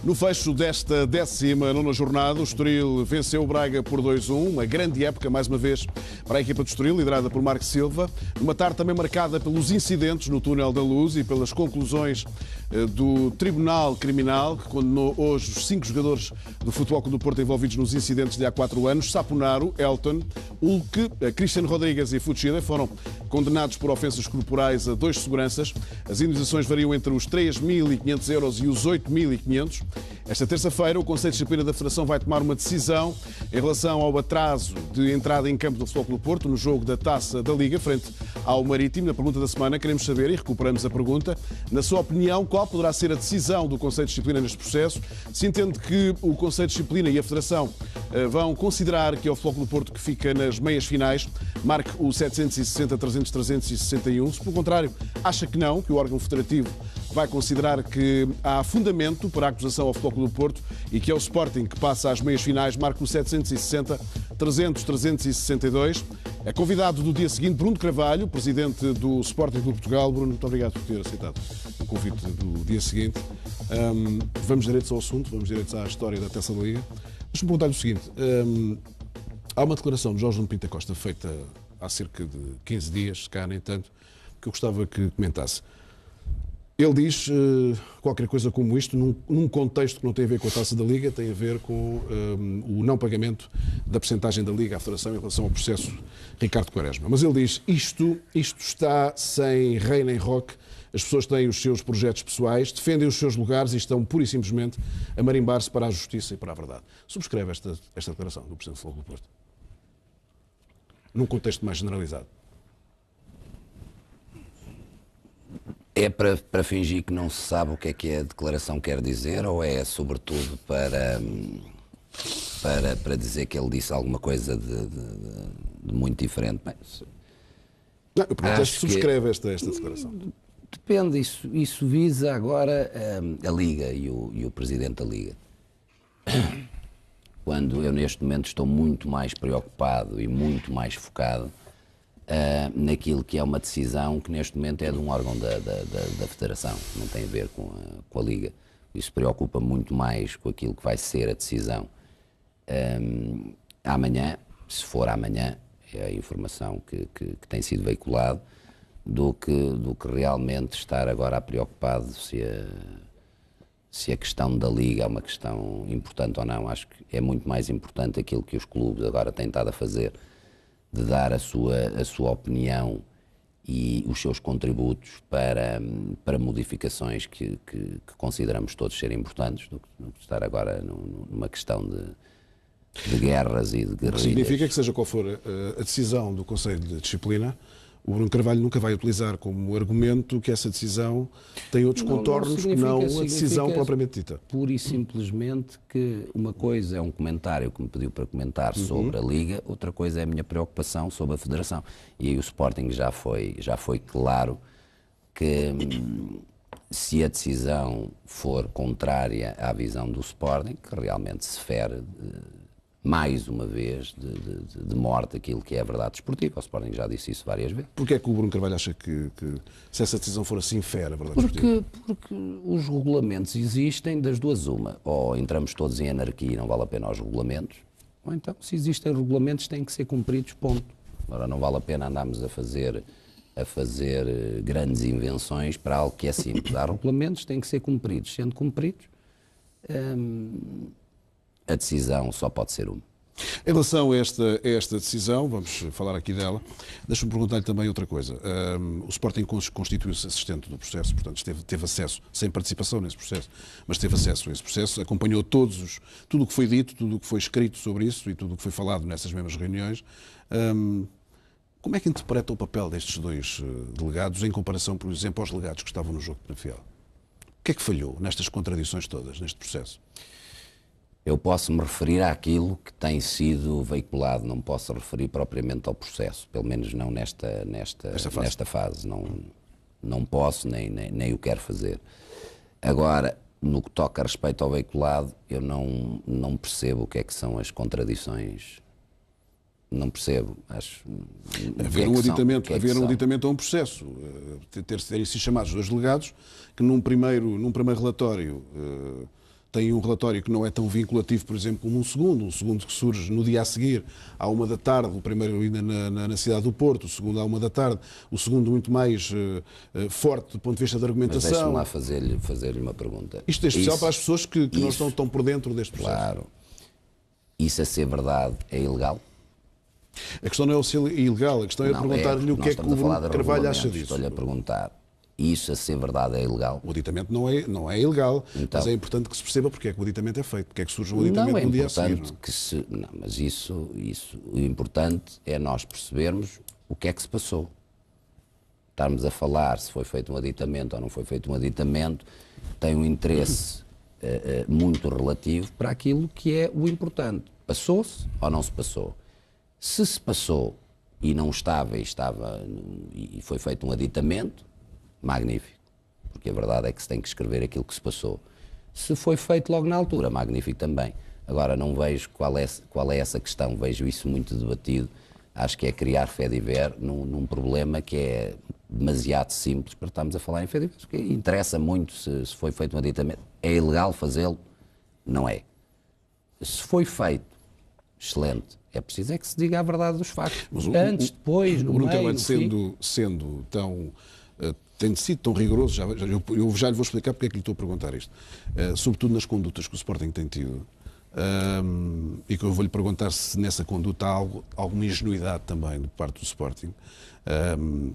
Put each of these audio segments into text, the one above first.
No fecho desta 19ª jornada, o Estoril venceu o Braga por 2-1, uma grande época, mais uma vez, para a equipa do Estoril, liderada por Marco Silva. Numa tarde também marcada pelos incidentes no Túnel da Luz e pelas conclusões do Tribunal Criminal, que condenou hoje os 5 jogadores do Futebol Clube do Porto envolvidos nos incidentes de há 4 anos. Saponaro, Elton, Hulk, Cristiano Rodrigues e Fuchida foram condenados por ofensas corporais a 2 seguranças. As indenizações variam entre os 3.500 euros e os 8.500. Esta terça-feira, o Conselho de Disciplina da Federação vai tomar uma decisão em relação ao atraso de entrada em campo do Futebol Clube do Porto no jogo da Taça da Liga, frente ao Marítimo. Na pergunta da semana, queremos saber, e recuperamos a pergunta, na sua opinião, qual poderá ser a decisão do Conselho de Disciplina neste processo? Se entende que o Conselho de Disciplina e a Federação vão considerar que é o Futebol Clube do Porto que fica nas meias finais, marque o 760-300-361. Se, pelo contrário, acha que não, que o órgão federativo vai considerar que há fundamento para a acusação ao Futebol Clube do Porto e que é o Sporting que passa às meias finais, marca o 760-300-362. É convidado do dia seguinte Bruno Carvalho, presidente do Sporting Clube de Portugal. Bruno, muito obrigado por ter aceitado o convite do dia seguinte. Vamos direitos ao assunto, vamos direitos à história da Taça da Liga. Deixa-me perguntar-lhe o seguinte. Há uma declaração de Jorge Nuno Pinto da Costa feita há cerca de 15 dias, cá nem tanto, que eu gostava que comentasse. Ele diz qualquer coisa como isto, num contexto que não tem a ver com a Taça da Liga, tem a ver com o não pagamento da percentagem da Liga à Federação em relação ao processo Ricardo Quaresma. Mas ele diz, isto está sem rei nem roque, as pessoas têm os seus projetos pessoais, defendem os seus lugares e estão pura e simplesmente a marimbar-se para a justiça e para a verdade. Subscreve esta declaração do Presidente do Futebol Clube do Porto, num contexto mais generalizado. É para fingir que não se sabe o que a declaração quer dizer, ou é sobretudo para dizer que ele disse alguma coisa de muito diferente? Bem, não, eu pergunto, subscreve esta declaração. Depende, isso visa agora a Liga e o Presidente da Liga. Quando eu neste momento estou muito mais preocupado e muito mais focado naquilo que é uma decisão que neste momento é de um órgão da Federação, não tem a ver com a Liga. Isso preocupa muito mais com aquilo que vai ser a decisão amanhã, se for amanhã, é a informação que tem sido veiculado, do que realmente estar agora preocupado se a questão da Liga é uma questão importante ou não. Acho que é muito mais importante aquilo que os clubes agora têm estado a fazer, de dar a sua opinião e os seus contributos para modificações que consideramos todos serem importantes, do que estar agora numa questão de guerras e de guerrilhas. Significa que, seja qual for a decisão do Conselho de Disciplina, o Bruno Carvalho nunca vai utilizar como argumento que essa decisão tem outros contornos que não a decisão propriamente dita. Pura e simplesmente que uma coisa é um comentário que me pediu para comentar sobre a Liga, outra coisa é a minha preocupação sobre a Federação. E aí o Sporting já foi claro que se a decisão for contrária à visão do Sporting, que realmente se fere mais uma vez de morte aquilo que é a verdade desportiva. O Sporting já disse isso várias vezes. Porquê é que o Bruno Carvalho acha que se essa decisão for assim, fere a verdade desportiva? Porque os regulamentos existem das duas uma. Ou entramos todos em anarquia e não vale a pena os regulamentos, ou então, se existem regulamentos, têm que ser cumpridos, ponto. Agora, não vale a pena andarmos a fazer grandes invenções para algo que é simples. Há regulamentos, têm que ser cumpridos. Sendo cumpridos, a decisão só pode ser uma. Em relação a esta decisão, vamos falar aqui dela, deixa-me perguntar-lhe também outra coisa. O Sporting constituiu-se assistente do processo, portanto teve acesso, sem participação nesse processo, mas teve acesso a esse processo, acompanhou tudo o que foi dito, tudo o que foi escrito sobre isso e tudo o que foi falado nessas mesmas reuniões. Como é que interpreta o papel destes 2 delegados em comparação, por exemplo, aos delegados que estavam no jogo de Penafiel? O que é que falhou nestas contradições todas, neste processo? Eu posso me referir àquilo que tem sido veiculado, não posso referir propriamente ao processo, pelo menos não nesta fase. Não posso, nem o quero fazer. Agora, no que toca a respeito ao veiculado, eu não percebo o que é que são as contradições. Não percebo. Haver um aditamento a um processo, terem sido chamados 2 delegados, que num primeiro relatório tem um relatório que não é tão vinculativo, por exemplo, como um segundo que surge no dia a seguir, à 1 da tarde, o primeiro ainda na cidade do Porto, o segundo à 1 da tarde, o segundo muito mais forte do ponto de vista da Mas deixe-me argumentação. lá fazer-lhe uma pergunta. Isto é especial para as pessoas que não estão tão por dentro deste processo. Claro. Isso a ser verdade é ilegal? A questão não é o ser ilegal, a questão é perguntar-lhe o que é que o Bruno Carvalho acha disso. Estou-lhe a perguntar. Isso a ser verdade é ilegal? O aditamento não é ilegal, Então, mas é importante que se perceba porque é que o aditamento é feito, porque é que surge o aditamento no dia a seguir. Não, mas isso, o importante é nós percebermos o que é que se passou. Estarmos a falar se foi feito um aditamento ou não foi feito um aditamento tem um interesse muito relativo para aquilo que é o importante. Passou-se ou não se passou? Se se passou e não estava e foi feito um aditamento, magnífico, porque a verdade é que se tem que escrever aquilo que se passou. Se foi feito logo na altura, magnífico também. Agora não vejo qual é essa questão, vejo isso muito debatido. Acho que é criar fé de ver num problema que é demasiado simples para estarmos a falar em fé de ver, porque interessa muito se foi feito um aditamento. É ilegal fazê-lo? Não é. Se foi feito, excelente. É preciso é que se diga a verdade dos factos. Antes, depois, no Bruno meio, Carvalho, sendo tão... tem sido tão rigoroso, eu já lhe vou explicar porque é que lhe estou a perguntar isto. Sobretudo nas condutas que o Sporting tem tido. E que eu vou-lhe perguntar se nessa conduta há alguma ingenuidade também de parte do Sporting.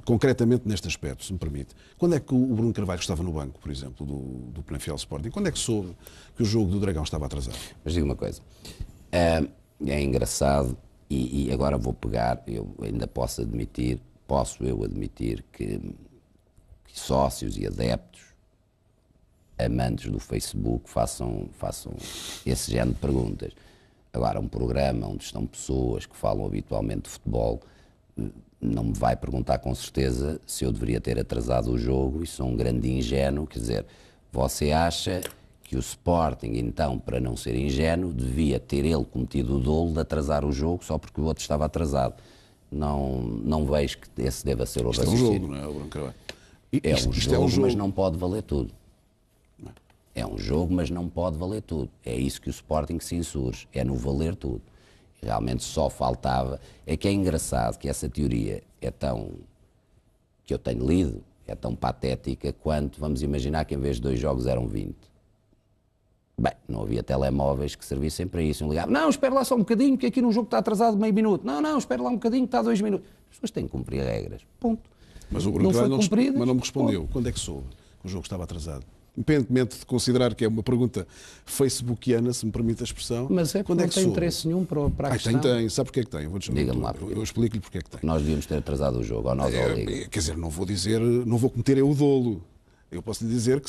Concretamente neste aspecto, se me permite. Quando é que o Bruno Carvalho estava no banco, por exemplo, do Penafiel Sporting? Quando é que soube que o jogo do Dragão estava atrasado? Mas diga uma coisa. É engraçado e agora vou pegar, eu ainda posso eu admitir que sócios e adeptos, amantes do Facebook, façam esse género de perguntas. Agora, um programa onde estão pessoas que falam habitualmente de futebol não me vai perguntar com certeza se eu deveria ter atrasado o jogo, e sou um grande ingênuo, quer dizer, você acha que o Sporting, então, para não ser ingênuo, devia ter ele cometido o dolo de atrasar o jogo só porque o outro estava atrasado. Não vejo que esse deva ser o raciocínio. É um jogo, não é, Bruno Carvalho? É um jogo, mas não pode valer tudo. É um jogo, mas não pode valer tudo. É isso que o Sporting se insurge, é no valer tudo. Realmente só faltava. É que é engraçado que essa teoria que eu tenho lido, é tão patética quanto, vamos imaginar que em vez de 2 jogos eram 20. Bem, não havia telemóveis que servissem para isso. Não, espera lá só um bocadinho, que aqui num jogo está atrasado meio minuto. Não, espera lá um bocadinho, que está 2 minutos. As pessoas têm que cumprir regras. Ponto. Mas o Bruno não foi cumprido. Mas não me respondeu. Ponto. Quando é que soube que o jogo estava atrasado? Independentemente de considerar que é uma pergunta facebookiana, se me permite a expressão. Mas é que não tem interesse nenhum para a questão. Tem. Sabe porque é que tem? Diga-me lá. Eu explico-lhe porque é que tem. Nós devíamos ter atrasado o jogo, ou nós ou a Liga. Quer dizer, não vou cometer eu o dolo. Eu posso lhe dizer o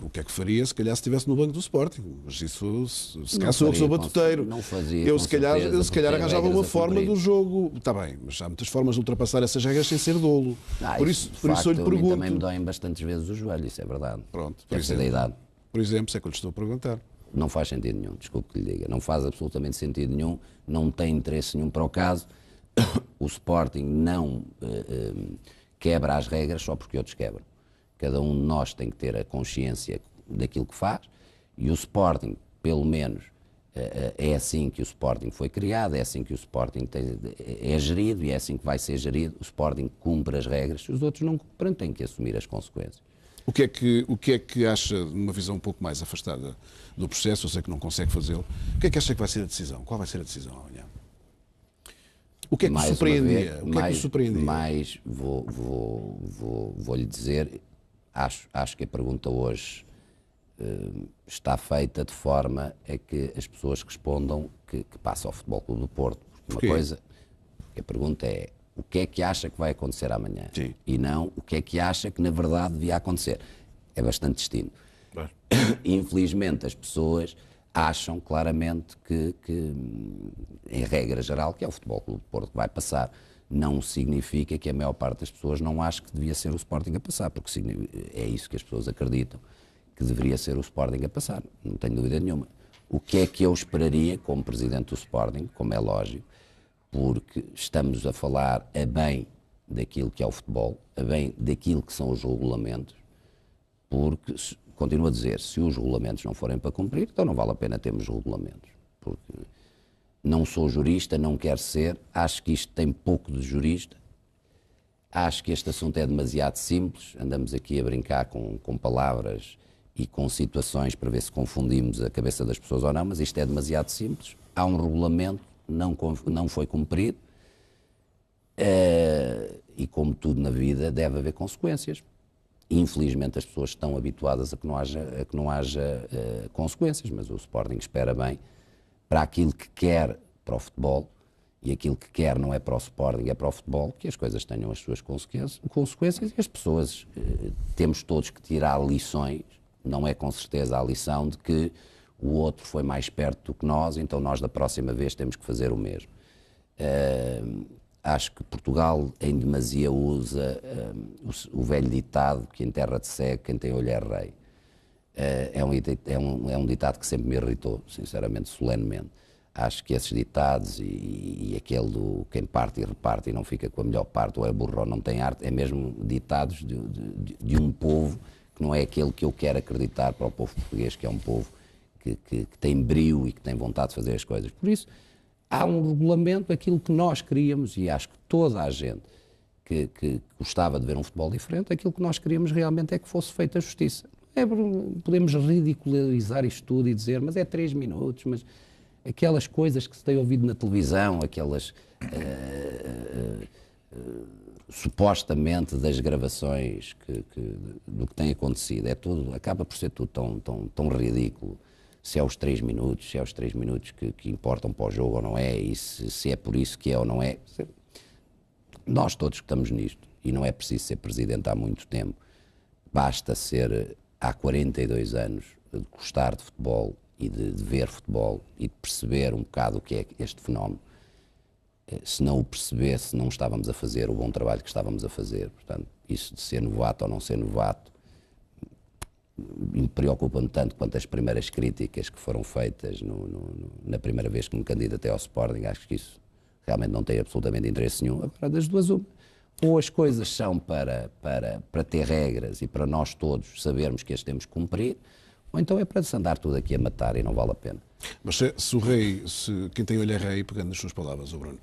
que é que faria se calhar se estivesse no banco do Sporting. Mas isso, se calhar sou eu que sou batuteiro. Não fazia. Eu se calhar arranjava uma forma do jogo. Está bem, mas há muitas formas de ultrapassar essas regras sem ser dolo. Por isso eu lhe pergunto. Também me doem bastantes vezes o joelho, isso é verdade. Pronto, por exemplo, da idade. Por exemplo, é que eu lhe estou a perguntar. Não faz sentido nenhum, desculpe que lhe diga. Não faz absolutamente sentido nenhum, não tem interesse nenhum para o caso. O Sporting não quebra as regras só porque outros quebram. Cada um de nós tem que ter a consciência daquilo que faz, e o Sporting, pelo menos, é assim que o Sporting foi criado, é assim que o Sporting é gerido e é assim que vai ser gerido. O Sporting cumpre as regras, se os outros não cumprem, têm que assumir as consequências. O que é que acha, numa visão um pouco mais afastada do processo, eu sei que não consegue fazê-lo, o que é que acha que vai ser a decisão? Qual vai ser a decisão amanhã? O que é que o surpreendia? O que é que o surpreendia? Mais vou-lhe dizer, acho que a pergunta hoje está feita de forma a que as pessoas respondam que passa ao Futebol Clube do Porto. Porque a pergunta é: o que é que acha que vai acontecer amanhã? Sim. E não o que é que acha que na verdade devia acontecer. É bastante distinto. Claro. Infelizmente as pessoas acham claramente que, em regra geral, que é o Futebol Clube do Porto que vai passar. Não significa que a maior parte das pessoas não ache que devia ser o Sporting a passar, porque é isso que as pessoas acreditam, que deveria ser o Sporting a passar, não tenho dúvida nenhuma. O que é que eu esperaria como Presidente do Sporting, como é lógico, porque estamos a falar a bem daquilo que é o futebol, a bem daquilo que são os regulamentos, porque continuo a dizer, se os regulamentos não forem para cumprir, então não vale a pena termos regulamentos. Porque não sou jurista, não quero ser, acho que isto tem pouco de jurista, acho que este assunto é demasiado simples, andamos aqui a brincar com palavras e com situações para ver se confundimos a cabeça das pessoas ou não, mas isto é demasiado simples, há um regulamento, não foi cumprido, e como tudo na vida deve haver consequências. Infelizmente as pessoas estão habituadas a que não haja consequências, mas o Sporting espera bem para aquilo que quer para o futebol, e aquilo que quer não é para o Sporting, é para o futebol, que as coisas tenham as suas consequências, e as pessoas, temos todos que tirar lições, não é com certeza a lição de que o outro foi mais perto do que nós, então nós da próxima vez temos que fazer o mesmo. Acho que Portugal em demasia usa o velho ditado que em terra de cego quem tem olho é rei. É um ditado que sempre me irritou, sinceramente, solenemente. Acho que esses ditados e aquele do quem parte e reparte e não fica com a melhor parte, ou é burro ou não tem arte, é mesmo ditados de um povo que não é aquele que eu quero acreditar para o povo português, que é um povo que tem brio e que tem vontade de fazer as coisas. Por isso, há um regulamento, aquilo que nós queríamos, e acho que toda a gente que gostava de ver um futebol diferente, aquilo que nós queríamos realmente é que fosse feita a justiça. Podemos ridicularizar isto tudo e dizer, mas é 3 minutos, mas aquelas coisas que se tem ouvido na televisão, aquelas supostamente das gravações do que tem acontecido, acaba por ser tudo tão ridículo. Se é os 3 minutos, se é os 3 minutos que importam para o jogo ou não é, e se é por isso que é ou não é. Nós todos que estamos nisto, e não é preciso ser presidente há muito tempo, basta ser há 42 anos de gostar de futebol e de ver futebol e de perceber um bocado o que é este fenómeno. Se não o percebesse, não estávamos a fazer o bom trabalho que estávamos a fazer. Portanto, isso de ser novato ou não ser novato, me preocupa-me tanto quanto as primeiras críticas que foram feitas na primeira vez que me candidatei ao Sporting. Acho que isso realmente não tem absolutamente interesse nenhum. Agora, das duas, uma. Ou as coisas são para ter regras e para nós todos sabermos que as temos que cumprir, ou então é para se andar tudo aqui a matar e não vale a pena. Mas se o rei, quem tem olho é rei, pegando nas suas palavras, o Bruno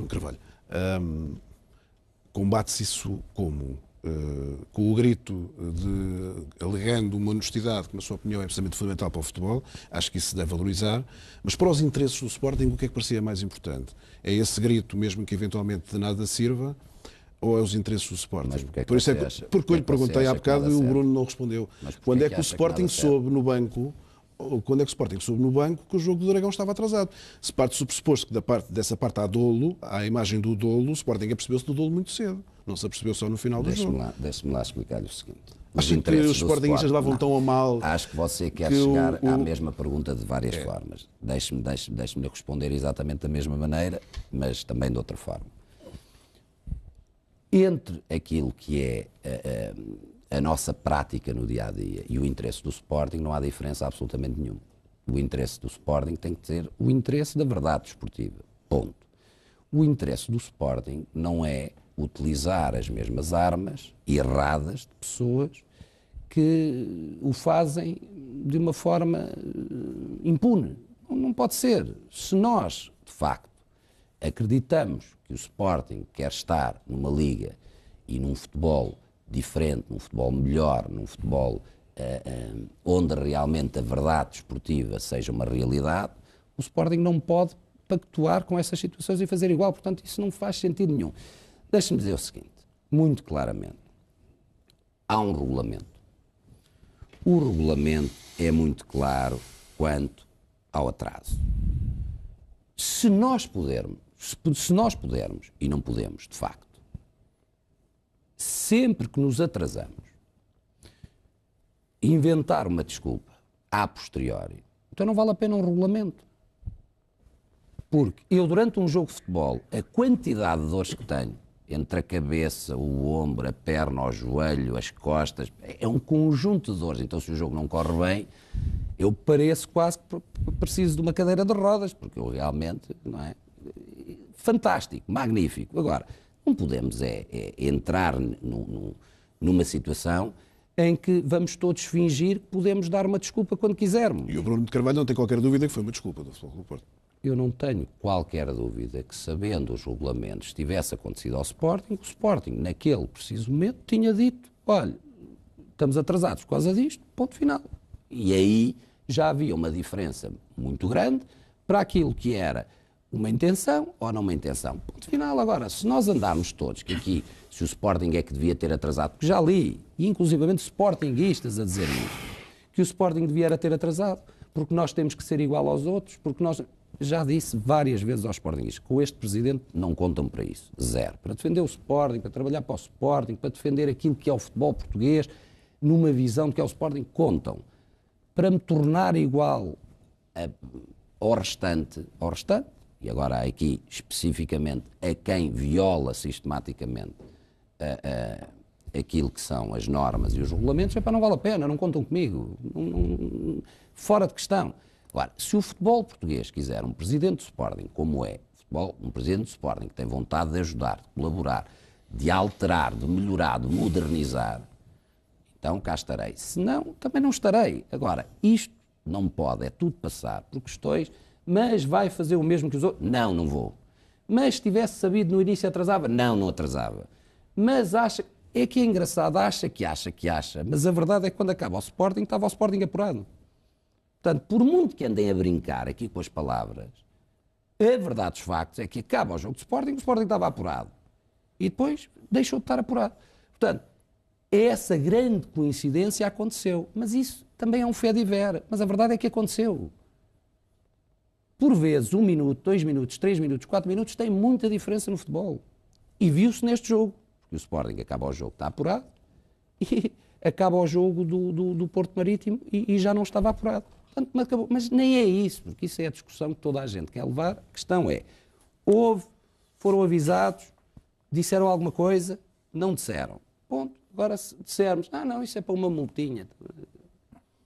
Carvalho, combate-se isso como? Com o grito alegando uma honestidade que, na sua opinião, é absolutamente fundamental para o futebol, acho que isso se deve valorizar, mas para os interesses do Sporting, o que é que parecia mais importante? É esse grito, mesmo que eventualmente de nada sirva, ou é os interesses do Sporting? Mas porque eu lhe perguntei há bocado e o Bruno não respondeu. Quando é que o Sporting soube no banco que o jogo do Dragão estava atrasado? Se parte do pressuposto que dessa parte há dolo, há a imagem do dolo, o Sporting apercebeu-se do dolo muito cedo. Não se apercebeu só no final do jogo. Deixe-me lá explicar-lhe o seguinte. Acho que os Sportingistas levam tão a mal. Acho que você quer chegar à mesma pergunta de várias formas. Deixe-me responder exatamente da mesma maneira, mas também de outra forma. Entre aquilo que é a nossa prática no dia-a-dia e o interesse do Sporting, não há diferença absolutamente nenhuma. O interesse do Sporting tem que ser o interesse da verdade desportiva. Ponto. O interesse do Sporting não é utilizar as mesmas armas erradas de pessoas que o fazem de uma forma impune. Não pode ser. Se nós, de facto, acreditamos que o Sporting quer estar numa liga e num futebol diferente, num futebol melhor, num futebol onde realmente a verdade desportiva seja uma realidade, o Sporting não pode pactuar com essas situações e fazer igual. Portanto, isso não faz sentido nenhum. Deixe-me dizer o seguinte, muito claramente. Há um regulamento. O regulamento é muito claro quanto ao atraso. Se nós pudermos, e não podemos, de facto, sempre que nos atrasamos, inventar uma desculpa a posteriori, então não vale a pena um regulamento. Porque eu, durante um jogo de futebol, a quantidade de dores que tenho, entre a cabeça, o ombro, a perna, o joelho, as costas, é um conjunto de dores. Então, se o jogo não corre bem, eu pareço quase que preciso de uma cadeira de rodas, porque eu realmente, não é? Fantástico, magnífico. Agora, não podemos entrar numa situação em que vamos todos fingir que podemos dar uma desculpa quando quisermos. E o Bruno de Carvalho não tem qualquer dúvida que foi uma desculpa do Futebol Clube do Porto. Eu não tenho qualquer dúvida que, sabendo os regulamentos, tivesse acontecido ao Sporting, o Sporting, naquele preciso momento, tinha dito, olha, estamos atrasados por causa disto, ponto final. E aí já havia uma diferença muito grande para aquilo que era uma intenção ou não uma intenção. Ponto final. Agora, se nós andarmos todos, que aqui, se o Sporting é que devia ter atrasado, porque já li, e inclusivamente sportinguistas a dizer isso, que o Sporting devia ter atrasado, porque nós temos que ser igual aos outros, porque nós... Já disse várias vezes aos Sportingistas, com este Presidente não contam para isso, zero. Para defender o Sporting, para trabalhar para o Sporting, para defender aquilo que é o futebol português, numa visão de que é o Sporting, contam. Para me tornar igual ao restante, e agora aqui especificamente a quem viola sistematicamente aquilo que são as normas e os regulamentos, não vale a pena, não contam comigo, fora de questão. Agora, se o futebol português quiser um presidente do Sporting, como é um presidente do Sporting que tem vontade de ajudar, de colaborar, de alterar, de melhorar, de modernizar, então cá estarei. Se não, também não estarei. Agora, isto não pode, é tudo passar por questões, mas vai fazer o mesmo que os outros? Não, não vou. Mas se tivesse sabido no início atrasava? Não, não atrasava. Mas acha, é que é engraçado, acha, mas a verdade é que quando acaba o Sporting, estava o Sporting apurado. Portanto, por muito que andem a brincar aqui com as palavras, a verdade dos factos é que acaba o jogo de Sporting, o Sporting estava apurado. E depois deixou de estar apurado. Portanto, essa grande coincidência aconteceu. Mas isso também é um fait divers. Mas a verdade é que aconteceu. Por vezes, 1 minuto, 2 minutos, 3 minutos, 4 minutos tem muita diferença no futebol. E viu-se neste jogo. Porque o Sporting acaba o jogo, está apurado, e acaba o jogo do Porto Marítimo e já não estava apurado. Portanto, mas nem é isso, porque isso é a discussão que toda a gente quer levar. A questão é, foram avisados, disseram alguma coisa, não disseram. Ponto. Agora, se dissermos, não, isso é para uma multinha.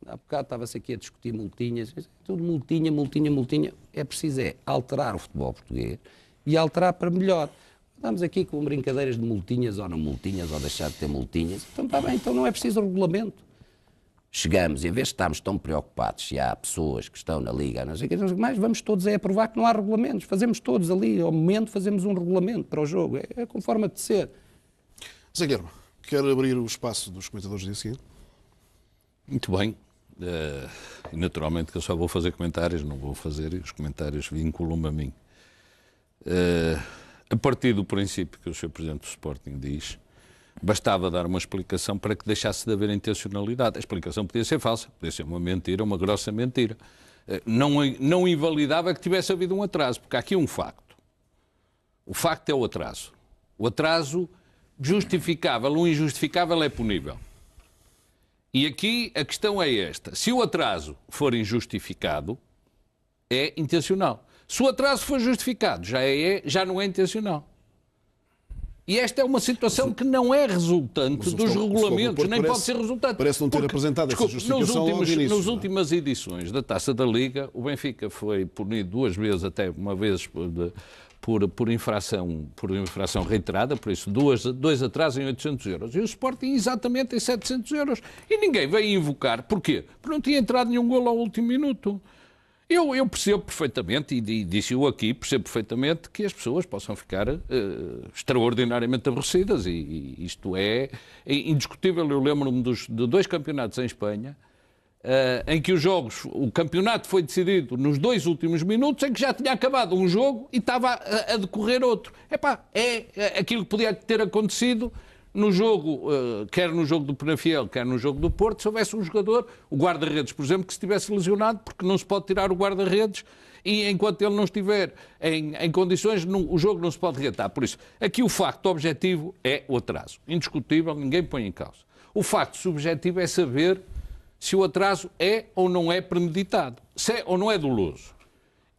Há bocado estava-se aqui a discutir multinhas, tudo multinha. É preciso alterar o futebol português e alterar para melhor. Estamos aqui com brincadeiras de multinhas ou não multinhas, ou deixar de ter multinhas. Então está bem, então não é preciso regulamento. Chegamos, em vez de estarmos tão preocupados se há pessoas que estão na Liga, não sei o que mais, vamos todos a provar que não há regulamentos. Fazemos todos ali, ao momento, fazemos um regulamento para o jogo. É conforme a de ser. Zé Guilherme, quer abrir o espaço dos comentadores do dia seguinte? Muito bem. E naturalmente que eu só vou fazer comentários, não vou fazer, os comentários vinculam-me a mim. A partir do princípio que o Sr. Presidente do Sporting diz, bastava dar uma explicação para que deixasse de haver intencionalidade. A explicação podia ser falsa, podia ser uma mentira, uma grossa mentira. Não invalidava que tivesse havido um atraso, porque há aqui um facto. O facto é o atraso. O atraso justificável ou injustificável é punível. E aqui a questão é esta. Se o atraso for injustificado, é intencional. Se o atraso for justificado, já não é intencional. E esta é uma situação que não é resultante dos regulamentos, nem pode ser resultante. Parece não ter apresentado essa justificação logo de início. Nas últimas edições da Taça da Liga, o Benfica foi punido 2 vezes, até uma vez por infração reiterada, por isso 2 atrasos em 800 euros. E o Sporting exatamente em 700 euros. E ninguém veio invocar. Porquê? Porque não tinha entrado nenhum golo ao último minuto. Eu percebo perfeitamente, e disse-o aqui, percebo perfeitamente que as pessoas possam ficar extraordinariamente aborrecidas, e isto é indiscutível. Eu lembro-me de 2 campeonatos em Espanha, em que o campeonato foi decidido nos 2 últimos minutos, em que já tinha acabado um jogo e estava a decorrer outro. É aquilo que podia ter acontecido no jogo, quer no jogo do Penafiel, quer no jogo do Porto, se houvesse um jogador, o guarda-redes, por exemplo, que estivesse lesionado, porque não se pode tirar o guarda-redes e enquanto ele não estiver em condições, o jogo não se pode reatar. Por isso, aqui o facto objetivo é o atraso. Indiscutível, ninguém põe em causa. O facto subjetivo é saber se o atraso é ou não é premeditado, se é ou não é doloso.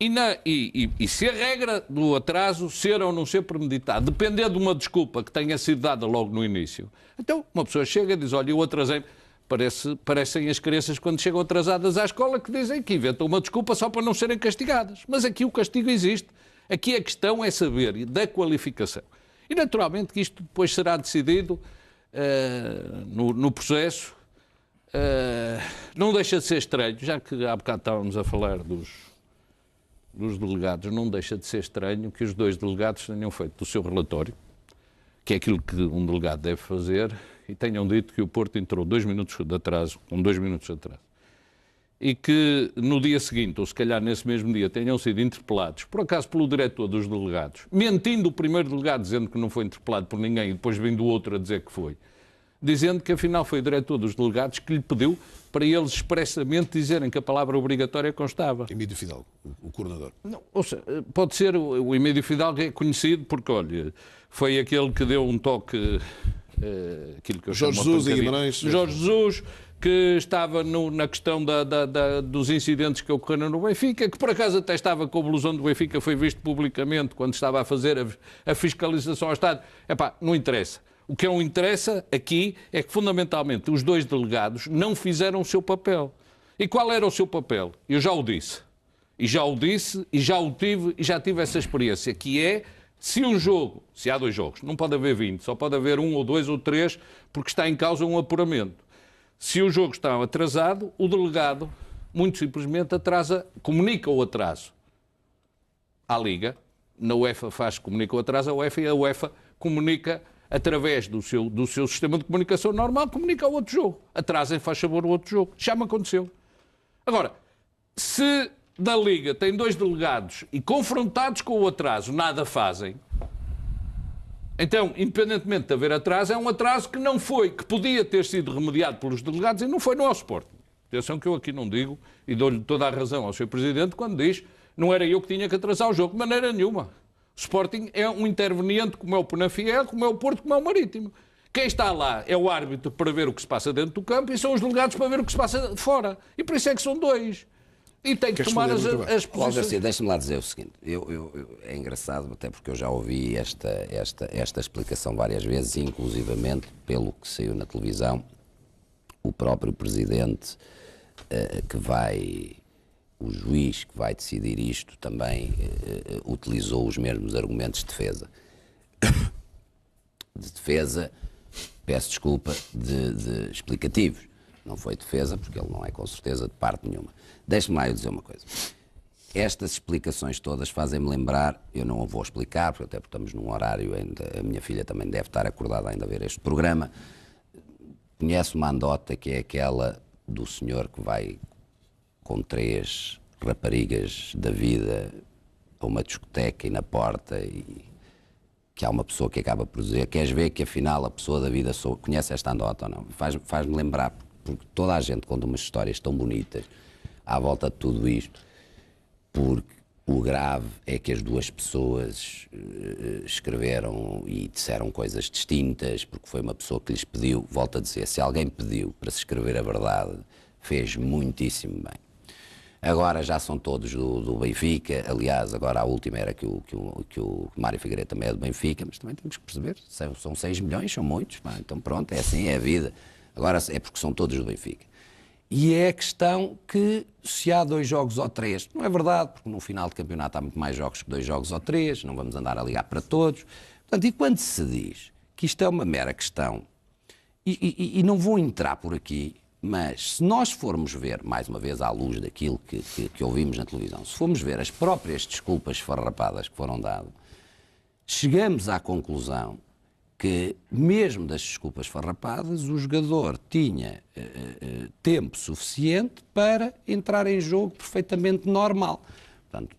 E se a regra do atraso ser ou não ser premeditado depender de uma desculpa que tenha sido dada logo no início, então uma pessoa chega e diz, olha, eu atrasei. Parecem as crianças quando chegam atrasadas à escola que dizem que inventam uma desculpa só para não serem castigadas. Mas aqui o castigo existe. Aqui a questão é saber da qualificação. E naturalmente que isto depois será decidido no processo Não deixa de ser estranho, já que há bocado estávamos a falar dos delegados, não deixa de ser estranho que os dois delegados tenham feito o seu relatório, que é aquilo que um delegado deve fazer, e tenham dito que o Porto entrou 2 minutos de atraso, com 2 minutos de atraso. E que no dia seguinte, ou se calhar nesse mesmo dia, tenham sido interpelados, por acaso pelo diretor dos delegados, mentindo o primeiro delegado dizendo que não foi interpelado por ninguém e depois vindo o outro a dizer que foi, dizendo que afinal foi o diretor dos delegados que lhe pediu para eles expressamente dizerem que a palavra obrigatória constava. Emílio Fidalgo, o coordenador. Não, ou seja, pode ser o Emílio Fidalgo, é conhecido porque, olha, foi aquele que deu um toque, aquilo que eu chamo... Jorge Jesus e Guimarães. Jorge Jesus, que estava na questão dos incidentes que ocorreram no Benfica, que por acaso até estava com o blusão do Benfica, foi visto publicamente quando estava a fazer a fiscalização ao Estado. Epá, não interessa. O que não interessa aqui é que, fundamentalmente, os dois delegados não fizeram o seu papel. E qual era o seu papel? Eu já o disse. E já tive essa experiência, que é, se há 2 jogos, não pode haver 20, só pode haver 1 ou 2 ou 3, porque está em causa um apuramento. Se o jogo está atrasado, o delegado, muito simplesmente, comunica o atraso à Liga. Na UEFA comunica o atraso à UEFA e a UEFA comunica através do seu sistema de comunicação normal, comunica ao outro jogo. Atrasem, faz favor, o outro jogo. Já me aconteceu. Agora, se da Liga tem 2 delegados e confrontados com o atraso nada fazem, então, independentemente de haver atraso, é um atraso que não foi, que podia ter sido remediado pelos delegados e não foi no ao Sporting. Atenção que eu aqui não digo, e dou-lhe toda a razão ao Sr. Presidente, quando diz não era eu que tinha que atrasar o jogo, de maneira nenhuma. O Sporting é um interveniente como é o Penafiel, como é o Porto, como é o Marítimo. Quem está lá é o árbitro para ver o que se passa dentro do campo e são os delegados para ver o que se passa fora. E por isso é que são 2. E tem que tomar as posições. Deixa-me lá dizer o seguinte. É engraçado, até porque eu já ouvi esta explicação várias vezes, inclusivamente, pelo que saiu na televisão, o próprio Presidente o juiz que vai decidir isto também utilizou os mesmos argumentos de defesa. De defesa, peço desculpa, de explicativos. Não foi defesa, porque ele não é com certeza de parte nenhuma. Deixe-me lá eu dizer uma coisa. Estas explicações todas fazem-me lembrar, eu não a vou explicar, porque até porque estamos num horário ainda, a minha filha também deve estar acordada ainda a ver este programa. Conhece uma anedota que é aquela do senhor que vai com 3 raparigas da vida a uma discoteca e na porta e que há uma pessoa que acaba por dizer, queres ver que afinal a pessoa da vida conhece esta anedota ou não? Faz-me lembrar, porque toda a gente conta umas histórias tão bonitas à volta de tudo isto, porque o grave é que as 2 pessoas escreveram e disseram coisas distintas, porque foi uma pessoa que lhes pediu, volto a dizer, se alguém pediu para se escrever a verdade, fez muitíssimo bem. Agora já são todos do Benfica, aliás, agora a última era que o Mário Figueiredo também é do Benfica, mas também temos que perceber, são 6 milhões, são muitos, pá, então pronto, é assim, é a vida. Agora é porque são todos do Benfica. E é a questão que se há 2 jogos ou 3, não é verdade, porque no final de campeonato há muito mais jogos que 2 jogos ou 3, não vamos andar a ligar para todos. Portanto, e quando se diz que isto é uma mera questão, e não vou entrar por aqui, mas se nós formos ver, mais uma vez à luz daquilo que ouvimos na televisão, se formos ver as próprias desculpas farrapadas que foram dadas, chegamos à conclusão que, mesmo das desculpas farrapadas, o jogador tinha tempo suficiente para entrar em jogo perfeitamente normal. Portanto,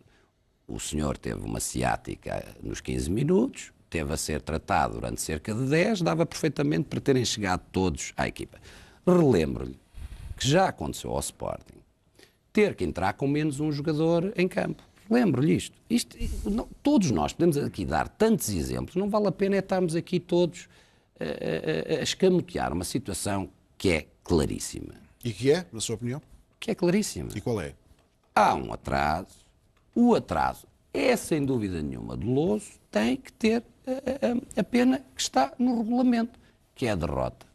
o senhor teve uma ciática nos 15 minutos, teve a ser tratado durante cerca de 10, dava perfeitamente para terem chegado todos à equipa. Relembro-lhe que já aconteceu ao Sporting ter que entrar com menos um jogador em campo. Lembro-lhe isto. Todos nós podemos aqui dar tantos exemplos, não vale a pena estarmos aqui todos a escamotear uma situação que é claríssima. E que é, na sua opinião? Que é claríssima. E qual é? Há um atraso, o atraso é sem dúvida nenhuma doloso, tem que ter a pena que está no regulamento, que é a derrota.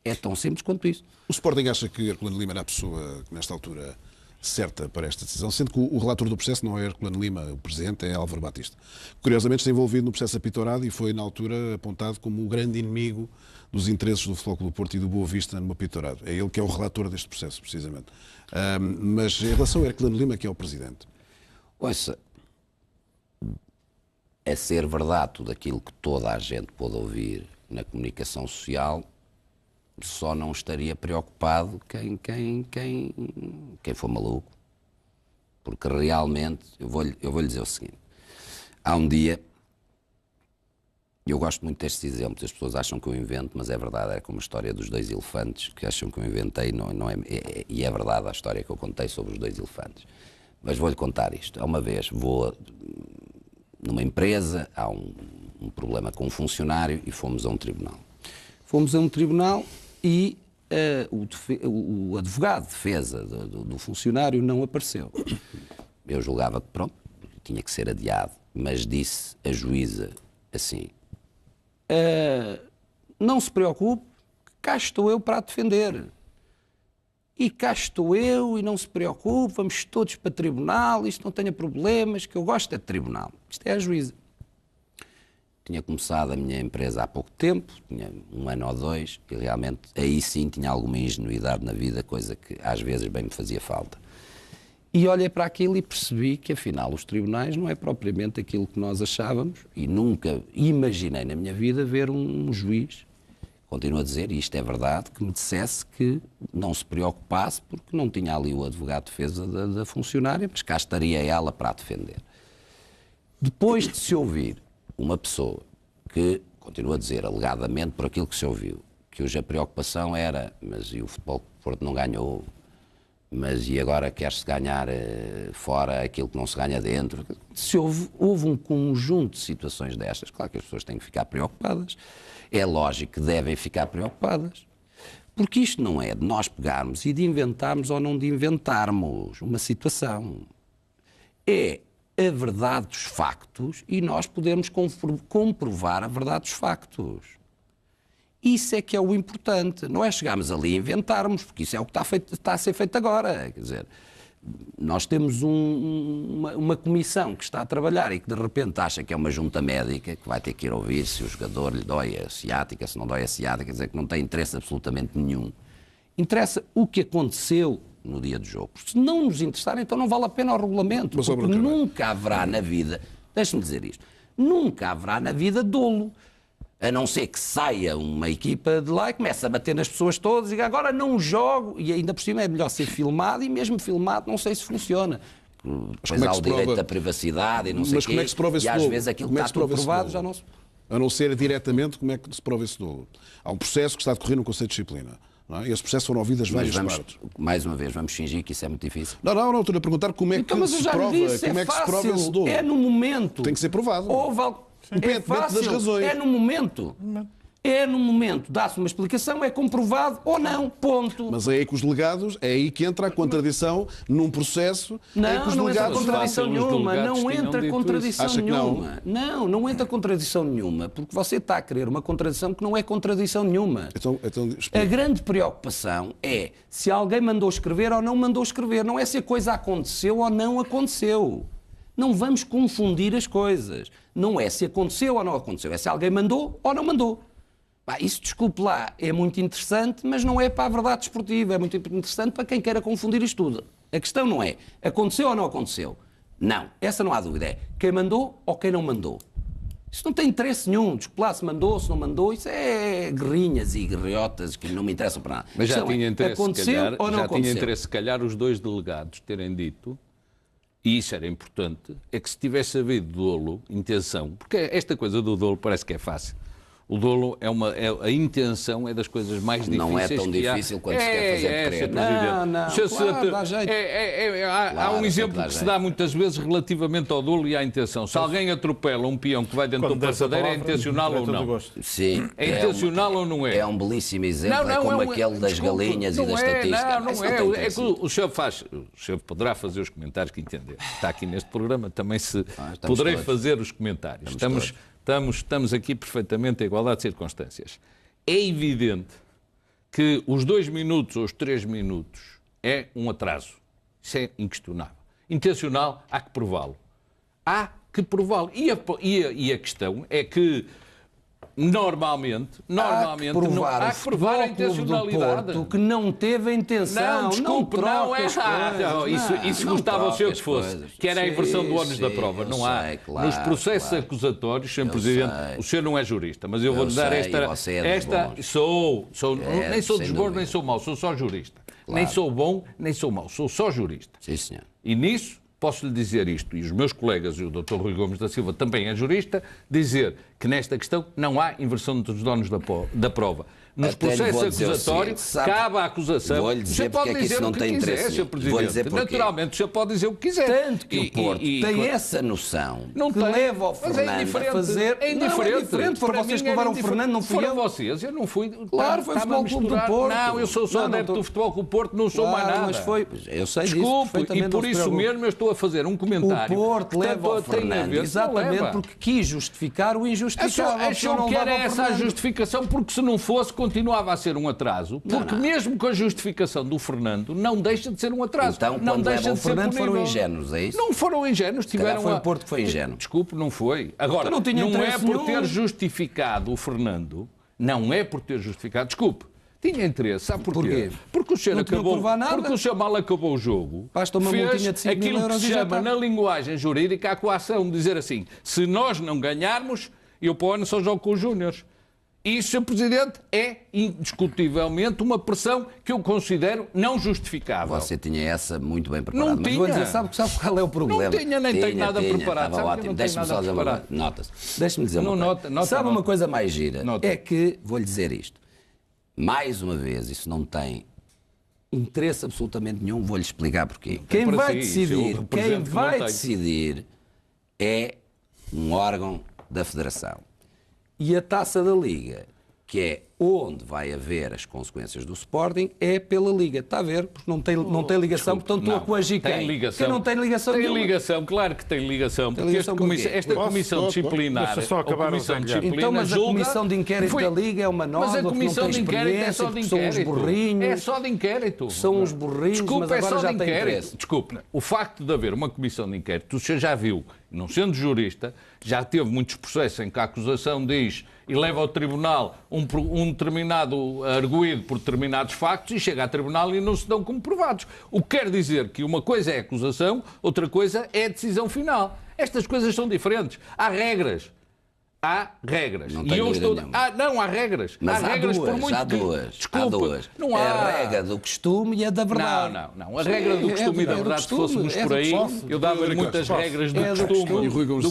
É tão simples quanto isso. O Sporting acha que Herculano Lima era a pessoa que nesta altura certa para esta decisão, sendo que o relator do processo não é Herculano Lima, o presidente é Álvaro Batista. Curiosamente está envolvido no processo apitorado e foi na altura apontado como o grande inimigo dos interesses do Futebol Clube do Porto e do Boa Vista no apitorado. É ele que é o relator deste processo, precisamente. Mas em relação a Herculano Lima, que é o presidente. Ouça, é ser verdade tudo aquilo que toda a gente pôde ouvir na comunicação social, só não estaria preocupado quem for maluco. Porque realmente, eu vou-lhe dizer o seguinte, há um dia, eu gosto muito destes exemplos, as pessoas acham que eu invento, mas é verdade, é como a história dos 2 elefantes, que acham que eu inventei, e é verdade a história que eu contei sobre os 2 elefantes. Mas vou-lhe contar isto. Há uma vez, vou numa empresa, há um problema com um funcionário e fomos a um tribunal. Fomos a um tribunal e o advogado de defesa do funcionário não apareceu. Eu julgava que, pronto, tinha que ser adiado, mas disse a juíza assim, não se preocupe, cá estou eu para a defender. E cá estou eu e não se preocupe, vamos todos para tribunal, isto não tenha problemas, que eu gosto é de tribunal. Isto é a juíza. Tinha começado a minha empresa há pouco tempo, tinha 1 ano ou 2, e realmente aí sim tinha alguma ingenuidade na vida, coisa que às vezes bem me fazia falta. E olhei para aquilo e percebi que afinal os tribunais não é propriamente aquilo que nós achávamos, e nunca imaginei na minha vida ver um juiz, continuo a dizer, e isto é verdade, que me dissesse que não se preocupasse porque não tinha ali o advogado de defesa da funcionária, mas cá estaria ela para a defender. Depois de se ouvir uma pessoa que, continuo a dizer, alegadamente por aquilo que se ouviu, que hoje a preocupação era, mas e o Futebol do Porto não ganhou, mas e agora quer-se ganhar fora aquilo que não se ganha dentro? Se houve um conjunto de situações destas, claro que as pessoas têm que ficar preocupadas, é lógico que devem ficar preocupadas, porque isto não é de nós pegarmos e de inventarmos ou não de inventarmos uma situação. É a verdade dos factos e nós podemos comprovar a verdade dos factos. Isso é que é o importante. Não é chegarmos ali e inventarmos, porque isso é o que está a ser feito agora. Quer dizer, nós temos uma comissão que está a trabalhar e que de repente acha que é uma junta médica, que vai ter que ir ouvir se o jogador lhe dói a ciática, se não dói a ciática, quer dizer, que não tem interesse absolutamente nenhum. Interessa o que aconteceu no dia do jogo. Se não nos interessar, então não vale a pena o regulamento, porque nunca haverá na vida, deixe-me dizer isto, nunca haverá na vida dolo. A não ser que saia uma equipa de lá e comece a bater nas pessoas todas e agora não jogo, e ainda por cima é melhor ser filmado, e mesmo filmado não sei se funciona. Depois há o direito da privacidade e não sei o quê. Mas como é que se prova esse dolo? E às vezes aquilo que está tudo provado já não se... A não ser diretamente, como é que se prova esse dolo? Há um processo que está a decorrer no Conselho de Disciplina. Não é? E esse processo foram ouvidas várias partes. Mais uma vez, vamos fingir que isso é muito difícil. Não, estou a perguntar como é que se prova, como é que se prova esse dolo. É no momento. Tem que ser provado. É fácil, das razões. É no momento. Dá-se uma explicação, é comprovado ou não, ponto. Mas é aí que os delegados, é aí que entra a contradição num processo. Não entra contradição nenhuma, não entra contradição nenhuma. Não entra contradição nenhuma, porque você está a querer uma contradição que não é contradição nenhuma. Então, a grande preocupação é se alguém mandou escrever ou não mandou escrever, não é se a coisa aconteceu ou não aconteceu. Não vamos confundir as coisas. Não é se aconteceu ou não aconteceu, é se alguém mandou ou não mandou. Isso, desculpe lá, é muito interessante, mas não é para a verdade desportiva, é muito interessante para quem queira confundir isto tudo. A questão não é aconteceu ou não aconteceu. Não, essa não há dúvida. É quem mandou ou quem não mandou. Isso não tem interesse nenhum. Desculpe lá, se mandou, se não mandou, isso é guerrinhas e guerriotas que não me interessam para nada. Mas já tinha interesse, tinha interesse, se calhar, os 2 delegados terem dito, e isso era importante, é que se tivesse havido dolo, intenção, porque esta coisa do dolo parece que é fácil. O dolo a intenção é das coisas mais difíceis. Não é tão difícil quando se quer fazer crer. Dá jeito. Há um exemplo que se dá muitas vezes relativamente ao dolo e à intenção. Se alguém atropela um peão que vai dentro do passadeiro, é intencional ou não? Sim. É intencional ou não é? É um belíssimo exemplo, é como aquele das galinhas e da estatística. Não é. É que o senhor poderá fazer os comentários que entender. Está aqui neste programa, também poderei fazer os comentários. Estamos aqui perfeitamente a igualdade de circunstâncias. É evidente que os 2 minutos ou os 3 minutos é um atraso. Isso é inquestionável. Intencional, há que prová-lo. Há que prová-lo. E a questão é que normalmente há que provar a intencionalidade. Do Porto que não teve a intenção. Não, desculpe, não é. Isso gostava o senhor que fosse, que era a inversão do ónus da prova. Não há. Claro, nos processos acusatórios, Sr. Presidente, o senhor não é jurista, mas eu vou-lhe dar esta. Nem sou dos bons, nem sou mau, sou só jurista. Claro. Nem sou bom, nem sou mau, sou só jurista. Sim, senhor. E nisso posso-lhe dizer isto, e os meus colegas, e o Dr. Rui Gomes da Silva também é jurista, dizer que nesta questão não há inversão dos donos da prova. Nos processos acusatórios, cabe à acusação. Você pode dizer o que quiser, Sr. Presidente. Naturalmente, você pode dizer o que quiser. Tanto que o Porto tem essa noção não que leva o Fernando a fazer... É indiferente. Foram vocês que levaram o Fernando, não fui eu. Foram vocês, eu não fui... Claro, foi o Futebol Clube do Porto. Não, eu sou só adepto do Futebol Clube do Porto, não sou mais nada. Mas foi... Eu sei disso. Desculpe, e por isso mesmo eu estou a fazer um comentário. O Porto leva o Fernando exatamente porque quis justificar o injustificável. Achou que era essa a justificação, porque se não fosse, continuava a ser um atraso, porque mesmo com a justificação do Fernando, não deixa de ser um atraso. Então, não deixa de ser Fernando foram ingênuos, é isso? Não foram ingênuos, tiveram... Foi o Porto que foi ingênuo. Desculpe, não foi. Agora, não é por ter justificado o Fernando, não é por ter justificado, desculpe, tinha interesse, sabe porquê? Porque o senhor acabou, porque o senhor mal acabou o jogo, basta uma multinha de 5 mil euros que se chama na linguagem jurídica a coação, dizer assim, se nós não ganharmos, eu para o ano só jogo com os júniores. Isso, Sr. Presidente, é indiscutivelmente uma pressão que eu considero não justificável. Você tinha essa muito bem preparada. Não tinha. Vou dizer, sabe qual é o problema? Não tinha, nem tenho nada preparado. Estava ótimo. Deixe-me só dizer uma coisa. Nota-se. Deixe-me dizer uma coisa. Sabe uma coisa mais gira? É que, vou-lhe dizer isto, mais uma vez, isso não tem interesse absolutamente nenhum, vou-lhe explicar porquê. Quem vai decidir é um órgão da Federação. E a Taça da Liga, que é onde vai haver as consequências do Sporting, é pela Liga. Está a ver? Porque não tem ligação, portanto estou a coagir quem? Tem ligação. Quem não tem ligação Tem nenhuma. ligação, claro que tem ligação. Porque esta comissão disciplinar... Então, mas a comissão de inquérito da Liga é uma nova, mas a comissão de inquérito é só de inquérito. São uns burrinhos. É só de inquérito. São uns burrinhos, desculpe, mas agora já tem interesse. Desculpe, o facto de haver uma comissão de inquérito, o senhor já viu, não sendo jurista, já teve muitos processos em que a acusação diz e leva ao tribunal um determinado arguído por determinados factos e chega a tribunal e não se dão como provados. O que quer dizer que uma coisa é acusação, outra coisa é a decisão final. Estas coisas são diferentes. Há regras. Há regras. Não tenho dúvida nenhuma. Não, há regras. Mas há regras duas, por muito há duas. Desculpe, há duas. Não há... É a regra do costume e a da verdade. Não. A regra do costume e da verdade, se fôssemos por aí, eu dava-lhe muitas regras do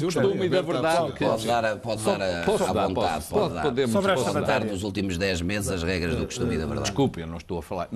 costume e da verdade. Pode dar à vontade. Pode dar nos últimos 10 meses as regras do costume e da verdade. Desculpe, eu não estou a falar...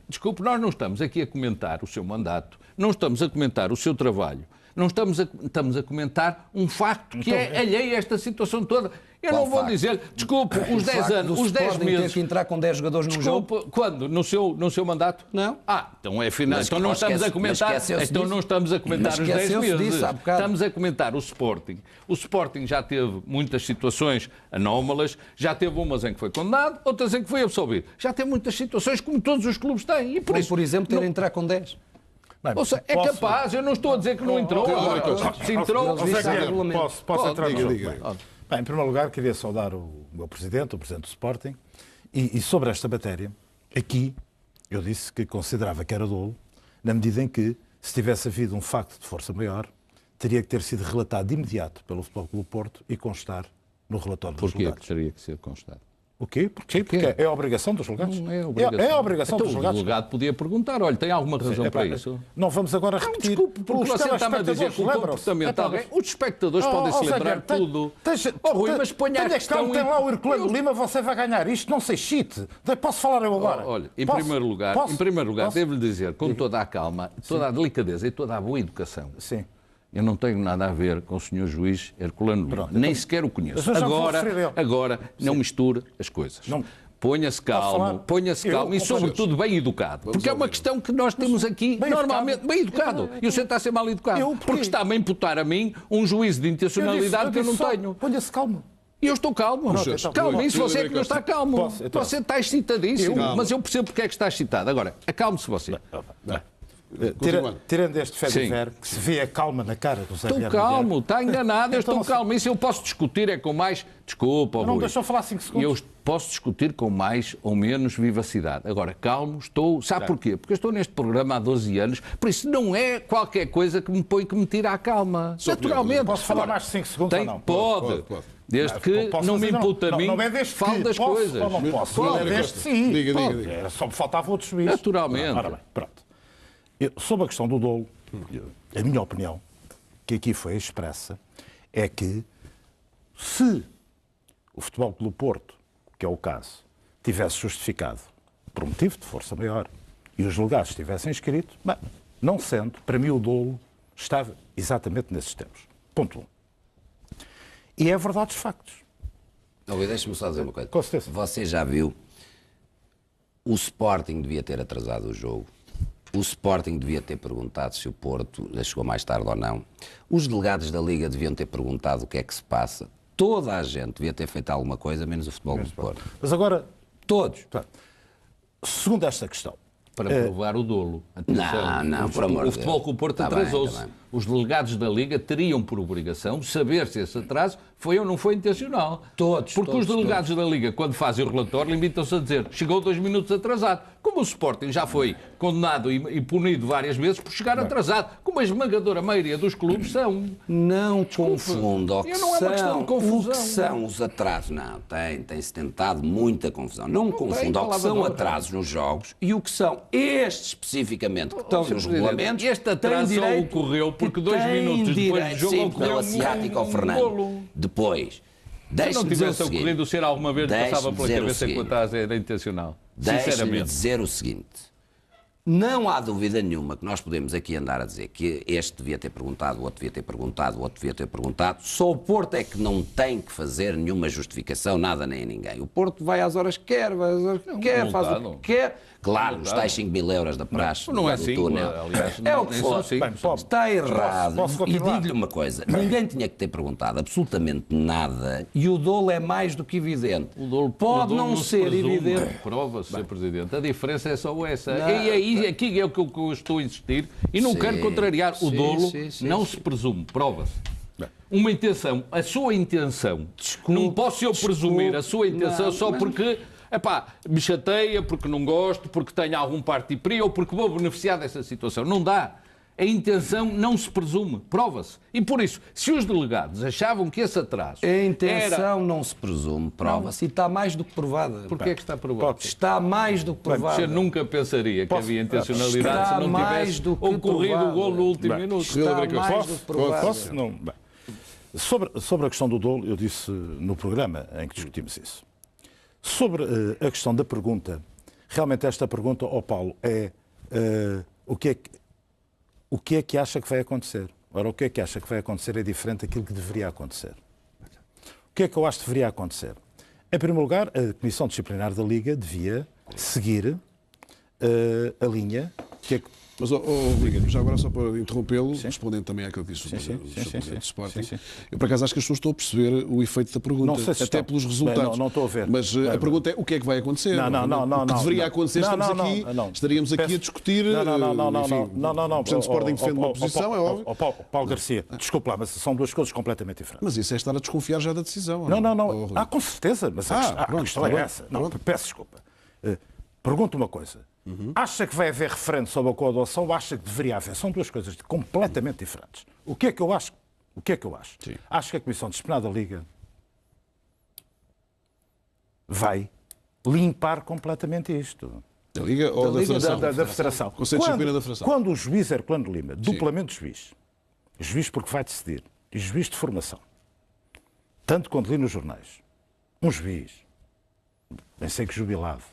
Desculpe, nós não estamos aqui a comentar o seu mandato, não estamos a comentar o seu trabalho. Não estamos a comentar um facto que é alheio a esta situação toda. Eu não vou dizer, desculpe, os 10 anos, os 10 meses... ter que entrar com 10 jogadores num jogo? Desculpe, quando? No seu mandato? Não. Então é final. Então não estamos a comentar. Então não estamos a comentar os 10 meses. Estamos a comentar o Sporting. O Sporting já teve muitas situações anómalas, já teve umas em que foi condenado, outras em que foi absolvido. Já teve muitas situações como todos os clubes têm. E por exemplo, ter entrar com 10. Bem, ou seja, é capaz, eu não estou a dizer que não entrou. Se entrou, posso entrar no jogo. Bem, em primeiro lugar, queria saudar o meu presidente, o presidente do Sporting, e sobre esta matéria, aqui, eu disse que considerava que era dolo, na medida em que, se tivesse havido um facto de força maior, teria que ter sido relatado de imediato pelo Futebol Clube do Porto e constar no relatório dos julgados. Porquê que teria que ser constado? O quê? Porque é a obrigação dos julgados. Não é a obrigação. É a obrigação dos julgados. O julgado podia perguntar, olha, tem alguma razão para isso? Não vamos agora repetir. Desculpe, porque você está-me a dizer que o comportamento alguém... Os espectadores podem se lembrar tudo. Rui, mas ponha a questão... Tem lá o Herculano Lima, você vai ganhar isto, não sei shit. Posso falar eu agora? Olha, em primeiro lugar, devo-lhe dizer, com toda a calma, toda a delicadeza e toda a boa educação. Sim. Eu não tenho nada a ver com o Sr. Juiz Herculano Lima. Nem sequer o conheço. Agora não misture as coisas. Ponha-se calmo e, sobretudo, bem educado. Porque é uma questão que nós temos aqui, normalmente, bem educado. E o senhor está a ser mal educado. Porque está-me a imputar a mim um juízo de intencionalidade que eu não tenho. Ponha-se calmo. E eu estou calmo. Calme-se, você é que não está calmo. Você está excitadíssimo. Mas eu percebo porque é que está excitado. Agora, acalme-se você. Tirando este fé que se vê a calma na cara do Zé Estou calmo, está enganado, eu estou calmo. Isso eu posso discutir com mais... Desculpa, não deixou falar 5 segundos. Eu posso discutir com mais ou menos vivacidade. Agora, calmo, estou... Sabe porquê? Porque eu estou neste programa há 12 anos, por isso não é qualquer coisa que me tira a calma. Naturalmente. Posso falar mais de 5 segundos ou não? Pode. Desde que não me imputa a mim, falo das coisas. Não posso. Não é deste sim. Diga. Só me faltava outro juízo. Naturalmente. Ora bem, pronto. Sobre a questão do dolo, a minha opinião, que aqui foi expressa, é que se o Futebol Clube do Porto, que é o caso, tivesse justificado por motivo de força maior e os delegados tivessem escrito, bem, não sendo, para mim o dolo estava exatamente nesses termos. Ponto 1. E é verdade os factos. Deixe-me só dizer uma coisa. Com certeza. Você já viu, o Sporting devia ter atrasado o jogo. O Sporting devia ter perguntado se o Porto chegou mais tarde ou não. Os delegados da Liga deviam ter perguntado o que é que se passa. Toda a gente devia ter feito alguma coisa, menos o Futebol do Porto. Mas agora, todos. Segundo esta questão... Para provar o dolo. Atenção, não, por amor de Deus. O Futebol Clube do Porto atrasou-se. Os delegados da Liga teriam por obrigação saber se esse atraso foi ou não foi intencional. Porque os delegados da Liga, quando fazem o relatório, limitam-se a dizer chegou 2 minutos atrasado. Como o Sporting já foi condenado e punido várias vezes por chegar atrasado, como a esmagadora maioria dos clubes são. Não confunda o que não é uma questão de confusão. O que são os atrasos. Não, tem-se tentado muita confusão. Não confunda o que são atrasos nos jogos e o que são estes especificamente que estão nos regulamentos. Este atraso só ocorreu porque 2 minutos depois do jogo ocorreu asiático ao Fernando. Depois, se não tivesse ocorrido ser alguma vez passava pela cabeça que o atraso era intencional. Deixe-me dizer o seguinte. Não há dúvida nenhuma que nós podemos aqui andar a dizer que este devia ter perguntado, o outro devia ter perguntado, o outro devia ter perguntado. Só o Porto é que não tem que fazer nenhuma justificação, nada nem a ninguém. O Porto vai às horas que quer, faz o que quer. Claro, os tais 5 mil euros da praxe não é do assim, túnel. Aliás, é o que for. Está errado. Posso e digo-lhe uma coisa, ninguém tinha que ter perguntado absolutamente nada e o dolo é mais do que evidente. O dolo não ser evidente. Prova-se, Sr. Presidente. A diferença é só essa. E aí, aqui é o que eu estou a insistir e não quero contrariar. O dolo não se presume, prova-se. Uma intenção, a sua intenção, não posso eu presumir a sua intenção só porque... me chateia, porque não gosto, porque tenho algum partido ou porque vou beneficiar dessa situação. Não dá. A intenção não se presume, prova-se. E por isso, se os delegados achavam que esse atraso a intenção não se presume, prova-se e está mais do que provada. Porquê é que está provado? Está mais do que provada. Você nunca pensaria que havia intencionalidade se não tivesse ocorrido o golo no último minuto. Está mais do que provada. Posso? Não. Sobre a questão do dolo, eu disse no programa em que discutimos isso. Sobre a questão da pergunta, realmente esta pergunta, Paulo, é o que é que acha que vai acontecer? Ora, o que é que acha que vai acontecer é diferente daquilo que deveria acontecer. O que é que eu acho que deveria acontecer? Em primeiro lugar, a Comissão Disciplinar da Liga devia seguir a linha que é... Mas, já agora só para interrompê-lo, respondendo também àquilo que disse o Presidente do Sporting, eu por acaso acho que as pessoas estão a perceber o efeito da pergunta, até pelos resultados. Não estou a ver. Mas a pergunta é o que é que vai acontecer? Não. O que deveria acontecer, estaríamos aqui a discutir. O Presidente do Sporting defende uma posição, é óbvio. Paulo Garcia, desculpa lá, mas são duas coisas completamente diferentes. Mas isso é estar a desconfiar já da decisão. Não. Com certeza, mas a questão é essa. Peço desculpa. Pergunto uma coisa. Acha que vai haver referendo sobre a coadoção ou acha que deveria haver? São duas coisas completamente diferentes. O que é que eu acho? Sim. Acho que a Comissão Disciplinar da Liga vai limpar completamente isto. Da Liga ou da Federação? Da Federação. Conselho de Disciplina da Federação. Quando o juiz Herculano Lima, duplamente juiz porque vai decidir, e juiz de formação, tanto quanto li nos jornais, um juiz, pensei que jubilado,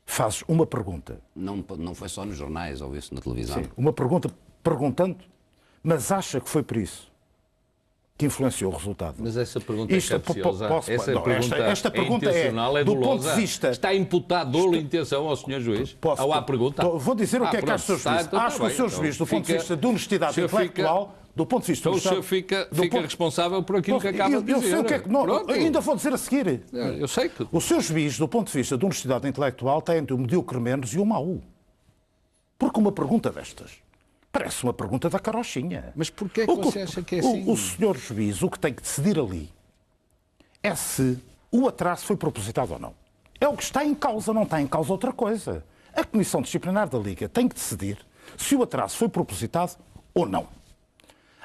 fazes uma pergunta. Não foi só nos jornais, ouviu-se na televisão. Sim, uma pergunta perguntando, mas acha que foi por isso que influenciou o resultado. Mas essa pergunta é capciosa. Esta pergunta intencional é do dolosa. ponto de vista... Está imputado dolo e intenção ao Sr. Juiz? Ao à pergunta? Vou dizer o que é que acha o Sr. Juiz. Acho que o Sr. Juiz, do ponto de vista de honestidade intelectual, do ponto de vista então do Estado... Então o senhor fica responsável por aquilo que acaba de dizer. Eu sei o que é que... Não, ainda vou dizer a seguir. Eu sei que... O seu juiz, do ponto de vista de honestidade intelectual, está entre o medíocre menos e o mau. Porque uma pergunta destas parece uma pergunta da carochinha. Mas porquê é que você acha que é assim? O senhor juiz, o que tem que decidir ali é se o atraso foi propositado ou não. É o que está em causa, não está em causa outra coisa. A Comissão Disciplinar da Liga tem que decidir se o atraso foi propositado ou não.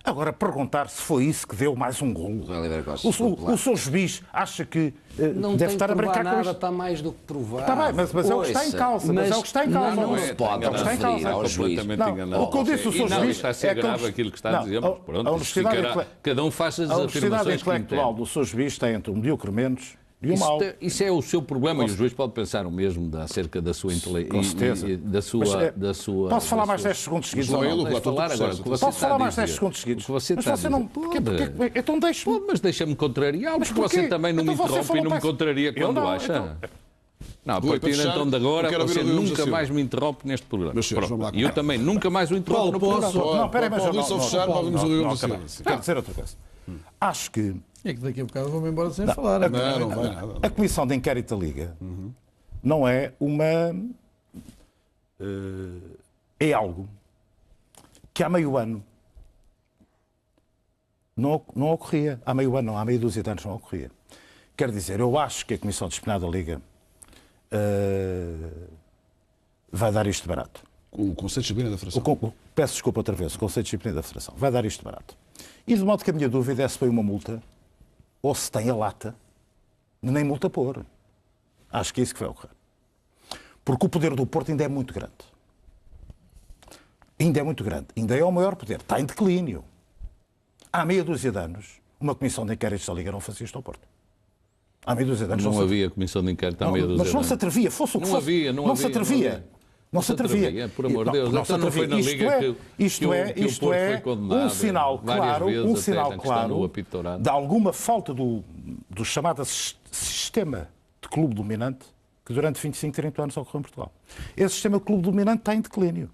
Agora, perguntar se foi isso que deu mais um golo. O seu juiz acha que não deve estar a brincar nada, com isto? Está mais do que provado. Está bem, mas é o que está em causa. Mas é o que está em causa. Não se pode referir ao juiz. O que eu disse, o seu juiz... Está a ser grave aquilo que está a dizer, mas pronto, cada um faz as afirmações que entende. A honestidade intelectual do seu juiz tem entre o medíocre menos... Isso é o seu problema e o juiz pode pensar o mesmo acerca da sua inteligência. Posso falar mais 10 segundos seguidos? Posso falar mais 10 segundos seguidos? Mas você não pode. Então deixe-me. Mas deixa-me contrariar, porque você também não me interrompe e não me contraria quando acha. Não, a partir então de agora você nunca mais me interrompe neste programa. E eu também nunca mais o interrompo no programa. Não, peraí, mas não. Quero dizer outra coisa. Acho que... É que daqui a bocado vou-me embora sem falar. Não vai nada. A Comissão de Inquérito da Liga não é uma... É algo que há meio ano não ocorria. Há meio ano, não, há meia dúzia de anos não ocorria. Quer dizer, eu acho que a Comissão Disciplinar da Liga vai dar isto barato. O Conselho de Disciplina da Federação. Peço desculpa outra vez, o Conselho de Disciplina da Federação. Vai dar isto barato. E de modo que a minha dúvida é se foi uma multa ou se tem a lata de nem multa pôr. Acho que é isso que vai ocorrer. Porque o poder do Porto ainda é muito grande. Ainda é muito grande. Ainda é o maior poder. Está em declínio. Há meia dúzia de anos, uma comissão de inquéritos da Liga não fazia isto ao Porto. Há meia dúzia de anos. Não havia comissão de inquérito há meia dúzia de anos. Mas não se atrevia. Fosse o que fosse. Não se atrevia. Não se atrevia. Por amor de Deus. Então não foi na Liga que o Porto foi condenado. Um sinal claro de alguma falta do chamado sistema de clube dominante que durante 25, 30 anos ocorreu em Portugal. Esse sistema de clube dominante está em declínio.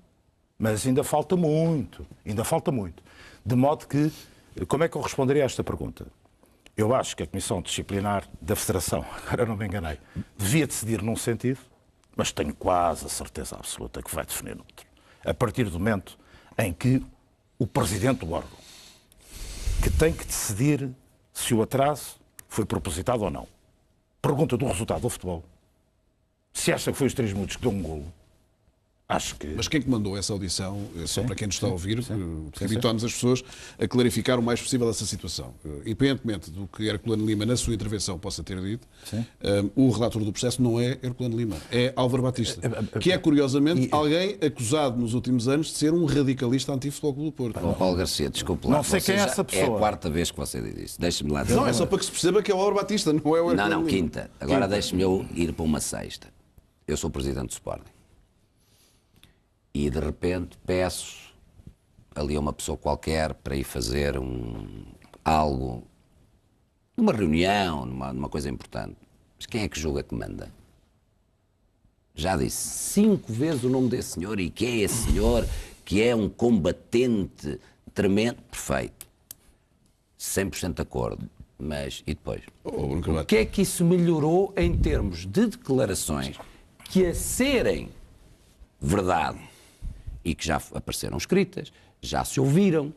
Mas ainda falta muito. Ainda falta muito. De modo que, como é que eu responderia a esta pergunta? Eu acho que a Comissão Disciplinar da Federação, agora não me enganei, devia decidir num sentido, mas tenho quase a certeza absoluta que vai definir noutro. A partir do momento em que o presidente do órgão, que tem que decidir se o atraso foi propositado ou não, pergunta do resultado do futebol, se acha que foi os 3 minutos que deu um golo, acho que... Mas quem comandou essa audição, só para quem nos está a ouvir, habituámos as pessoas a clarificar o mais possível essa situação. Independentemente do que Herculano Lima, na sua intervenção, possa ter dito, o relator do processo não é Herculano Lima, é Álvaro Batista, que é, curiosamente, alguém acusado nos últimos anos de ser um radicalista anti-Futebol Clube do Porto. Paulo Garcia, desculpe lá. Não sei quem é essa pessoa. É a 4ª vez que você diz isso. Deixe-me lá dizer. Não, é só para que se perceba que é o Álvaro Batista, não é o Herculano Lima. Não, quinta. Agora deixe-me eu ir para uma 6ª. Eu sou presidente do Sporting. E de repente peço ali a uma pessoa qualquer para ir fazer algo, numa reunião, numa coisa importante. Mas quem é que julga que manda? Já disse 5 vezes o nome desse senhor e quem é esse senhor, que é um combatente tremendo. Perfeito. 100% de acordo. Mas e depois? O que é que isso melhorou em termos de declarações que, a serem verdade, e que já apareceram escritas, já se ouviram,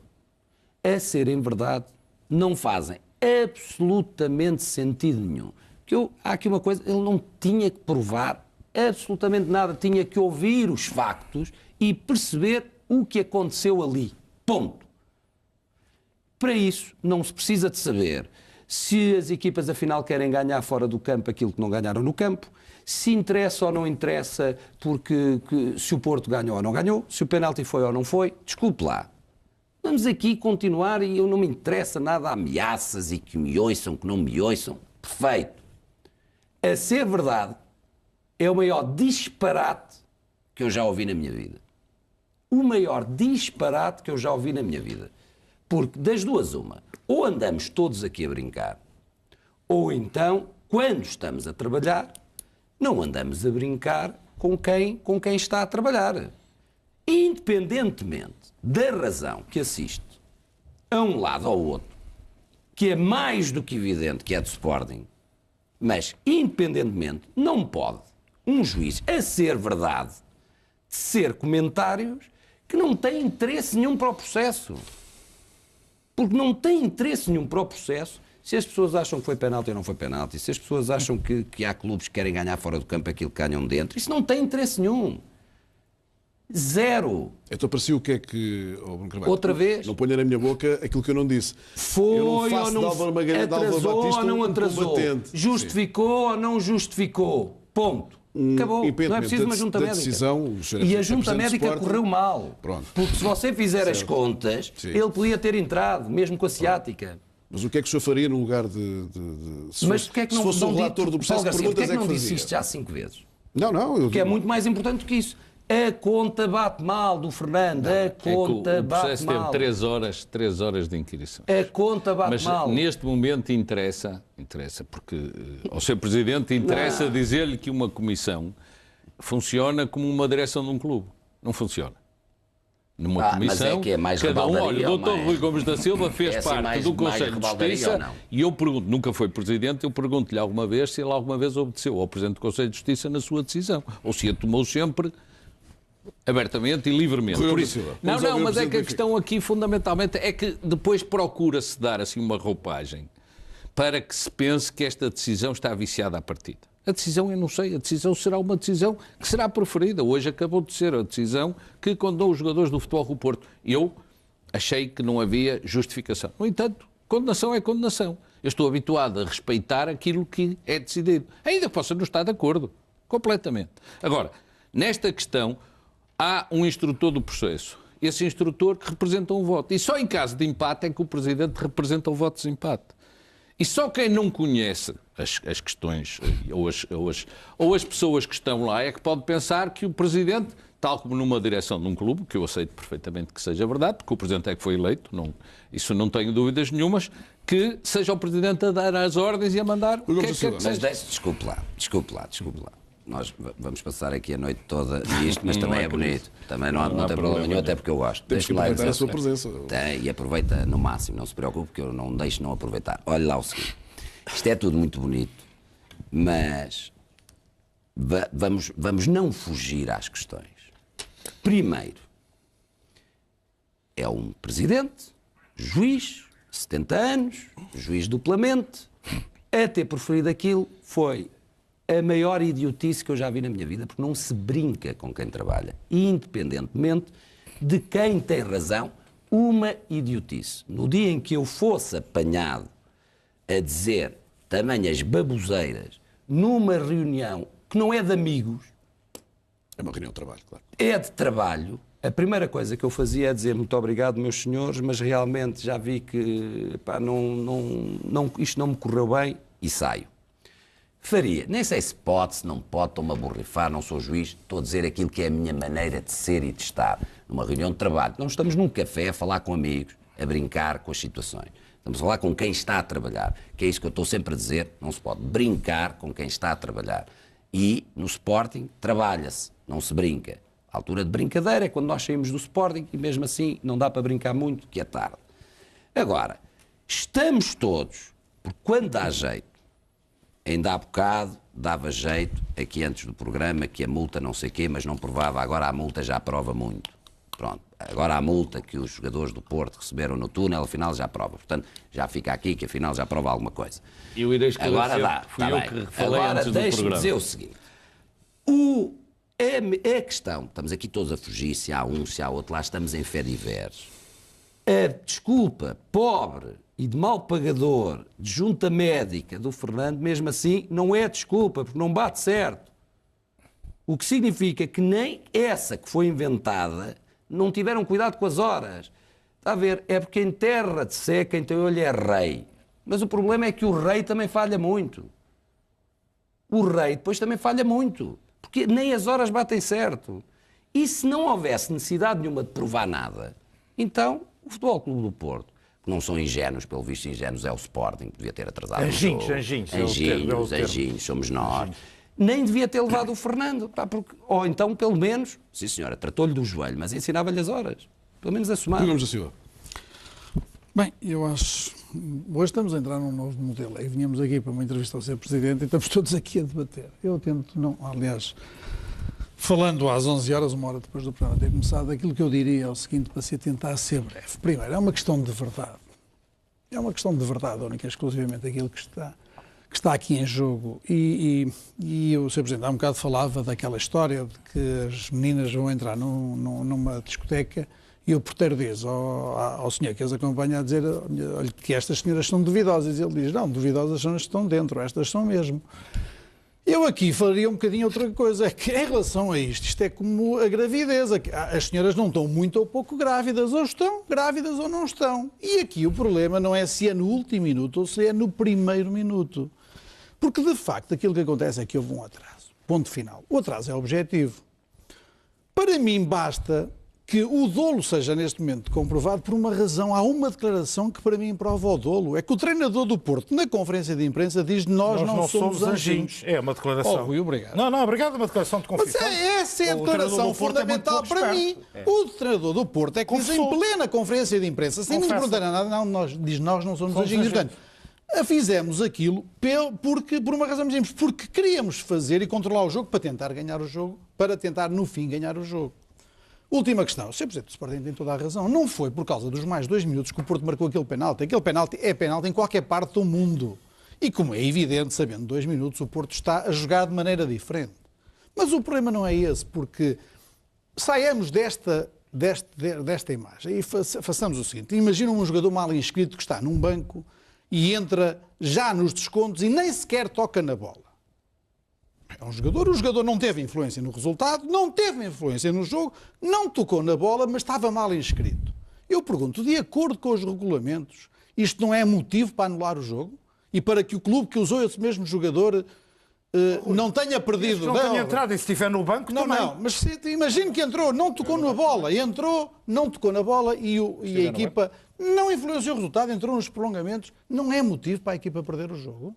a serem verdade, não fazem absolutamente sentido nenhum. Há aqui uma coisa, ele não tinha que provar absolutamente nada, tinha que ouvir os factos e perceber o que aconteceu ali. Ponto. Para isso, não se precisa de saber se as equipas afinal querem ganhar fora do campo aquilo que não ganharam no campo, se interessa ou não interessa, porque se o Porto ganhou ou não ganhou, se o penalti foi ou não foi, desculpe lá. Vamos aqui continuar e eu não me interessa nada ameaças e que me ouçam, que não me ouçam. Perfeito. A ser verdade, é o maior disparate que eu já ouvi na minha vida. O maior disparate que eu já ouvi na minha vida. Porque das duas uma, ou andamos todos aqui a brincar, ou então, quando estamos a trabalhar, não andamos a brincar com quem está a trabalhar. Independentemente da razão que assiste a um lado ou ao outro, que é mais do que evidente que é do Sporting, mas, independentemente, não pode um juiz, a ser verdade, ser comentários que não têm interesse nenhum para o processo. Porque não tem interesse nenhum para o processo se as pessoas acham que foi penalti ou não foi penalti, se as pessoas acham que há clubes que querem ganhar fora do campo aquilo que ganham dentro. Isso não tem interesse nenhum. Zero. Então, para si, o que é que... Outra vez? Não ponha na minha boca aquilo que eu não disse. Foi eu não faço ou não de Álvaro Magalhães, de Álvaro atrasou Batista, ou não atrasou? combatente. Justificou ou não justificou? Ponto. Acabou. Não é preciso uma junta médica. Decisão, e a junta médica correu mal. Pronto. Porque se você fizer as contas, ele podia ter entrado, mesmo com a ciática. Mas o que é que o senhor faria no lugar de mas porquê é que se não, fosse não o relator do processo, Garcia, perguntas é que não fazia? disse isto já 5 vezes? Não, eu Que é digo... muito mais importante do que isso. A conta bate mal do Fernando. A conta o bate processo mal. teve 3 horas de inquirição. A conta bate Mas mal. neste momento interessa porque ao Sr. Presidente interessa dizer-lhe que uma comissão funciona como uma direção de um clube. Não funciona. Numa comissão, mas é que é mais cada um, olha, o Dr. mais... Rui Gomes da Silva fez assim parte do Conselho de Justiça e eu pergunto, nunca foi Presidente, eu pergunto-lhe alguma vez se ele alguma vez obedeceu ao Presidente do Conselho de Justiça na sua decisão, ou se a tomou sempre abertamente e livremente. Rui Por Gomes isso, da Silva. não, mas é que a questão aqui fundamentalmente é que depois procura-se dar assim uma roupagem para que se pense que esta decisão está viciada à partida. A decisão, eu não sei, a decisão será uma decisão que será preferida. Hoje acabou de ser a decisão que condenou os jogadores do Futebol do Porto. Eu achei que não havia justificação. No entanto, condenação é condenação. Eu estou habituado a respeitar aquilo que é decidido. Ainda que possa não estar de acordo, completamente. Agora, nesta questão, há um instrutor do processo. Esse instrutor que representa um voto. E só em caso de empate é que o Presidente representa o voto de desempate. E só quem não conhece as questões ou as pessoas que estão lá é que pode pensar que o Presidente, tal como numa direção de um clube, que eu aceito perfeitamente que seja verdade, porque o Presidente é que foi eleito, isso não tenho dúvidas nenhumas, que seja o Presidente a dar as ordens e a mandar o que é que quer que seja. Mas desculpe lá. Nós vamos passar aqui a noite toda nisto, mas também é bonito. Também não tem problema nenhum, até porque eu gosto. Temos que aproveitar a sua presença. E aproveita no máximo, não se preocupe, que eu não deixo não aproveitar. Olha lá o seguinte, isto é tudo muito bonito, mas vamos não fugir às questões. Primeiro, é um presidente, juiz, 70 anos, juiz duplamente, a ter preferido aquilo foi a maior idiotice que eu já vi na minha vida, porque não se brinca com quem trabalha, independentemente de quem tem razão, uma idiotice. No dia em que eu fosse apanhado a dizer tamanhas baboseiras numa reunião que não é de amigos, é uma reunião de trabalho, claro. É de trabalho, a primeira coisa que eu fazia é dizer muito obrigado, meus senhores, mas realmente já vi que isto não me correu bem e saio. Faria. Nem sei se pode, se não pode, estou-me a borrifar, não sou juiz, estou a dizer aquilo que é a minha maneira de ser e de estar. Numa reunião de trabalho. Não estamos num café a falar com amigos, a brincar com as situações. Estamos a falar com quem está a trabalhar. Que é isso que eu estou sempre a dizer, não se pode brincar com quem está a trabalhar. E no Sporting trabalha-se, não se brinca. A altura de brincadeira é quando nós saímos do Sporting e mesmo assim não dá para brincar muito, que é tarde. Agora, estamos todos, porque quando dá jeito, ainda há bocado dava jeito, aqui antes do programa, que a multa não sei quê, mas não provava, agora a multa já prova muito. Pronto, agora a multa que os jogadores do Porto receberam no túnel, afinal já prova. Portanto, já fica aqui que afinal já prova alguma coisa. Eu irei esclarecer, agora dá, fui eu que falei agora antes do programa. deixe-me dizer o seguinte. A questão, estamos aqui todos a fugir, se há um, se há outro, lá estamos em fé diversos. A desculpa pobre e de mal pagador de junta médica do Fernando, mesmo assim, não é desculpa, porque não bate certo. O que significa que nem essa que foi inventada não tiveram cuidado com as horas. Está a ver? É porque em terra de sé quem tem olho é rei. Mas o problema é que o rei também falha muito. O rei depois também falha muito. Porque nem as horas batem certo. E se não houvesse necessidade nenhuma de provar nada, então o Futebol Clube do Porto, que não são ingênuos, pelo visto ingênuos é o Sporting, que devia ter atrasado Anjinhos, anjinhos, somos nós. Nem devia ter levado o Fernando. Pá, porque, ou então, pelo menos, sim senhora, tratou-lhe do joelho, mas ensinava-lhe as horas. Pelo menos assumar. Vamos a Silva. Bem, eu acho. Hoje estamos a entrar num novo modelo. Aí vinhamos aqui para uma entrevista ao Sr. Presidente e estamos todos aqui a debater. Eu tento não. Aliás, falando às 11 horas, uma hora depois do programa ter começado, aquilo que eu diria é o seguinte, para se tentar ser breve. Primeiro, é uma questão de verdade. É uma questão de verdade, única e exclusivamente aquilo que está aqui em jogo. E o Sr. Presidente há um bocado falava daquela história de que as meninas vão entrar numa discoteca e o porteiro diz ao senhor que as acompanha a dizer que estas senhoras são duvidosas. E ele diz, não, duvidosas são as que estão dentro, estas são mesmo. Eu aqui falaria um bocadinho outra coisa, é que em relação a isto é como a gravidez. As senhoras não estão muito ou pouco grávidas, ou estão grávidas ou não estão. E aqui o problema não é se é no último minuto ou se é no primeiro minuto. Porque, de facto, aquilo que acontece é que houve um atraso. Ponto final. O atraso é objetivo. Para mim, basta que o dolo seja, neste momento, comprovado por uma razão. Há uma declaração que, para mim, prova o dolo. É que o treinador do Porto, na conferência de imprensa, diz nós não somos anjinhos. É uma declaração. Rui, obrigado. Não, obrigado, é uma declaração de confissão. Mas essa é a declaração fundamental para mim. O treinador do Porto é que diz em plena conferência de imprensa, sem nos perguntar nada, diz nós não somos anjinhos. Portanto, fizemos aquilo por uma razão, porque queríamos fazer e controlar o jogo para tentar ganhar o jogo, para tentar, no fim, ganhar o jogo. Última questão. O Sr. Presidente do Sporting tem toda a razão. Não foi por causa dos mais 2 minutos que o Porto marcou aquele penalti. Aquele penalti é penalti em qualquer parte do mundo. E como é evidente, sabendo 2 minutos, o Porto está a jogar de maneira diferente. Mas o problema não é esse, porque saiamos desta imagem e façamos o seguinte. Imagina um jogador mal inscrito que está num banco e entra já nos descontos e nem sequer toca na bola. É um jogador, o jogador não teve influência no resultado, não teve influência no jogo, não tocou na bola, mas estava mal inscrito. Eu pergunto, de acordo com os regulamentos, isto não é motivo para anular o jogo? E para que o clube que usou esse mesmo jogador não tenha perdido... Não tenha entrado e se estiver no banco também. Não, mas imagine que entrou, não tocou na bola, não tocou na bola e a equipa não influenciou o resultado, entrou nos prolongamentos, não é motivo para a equipa perder o jogo?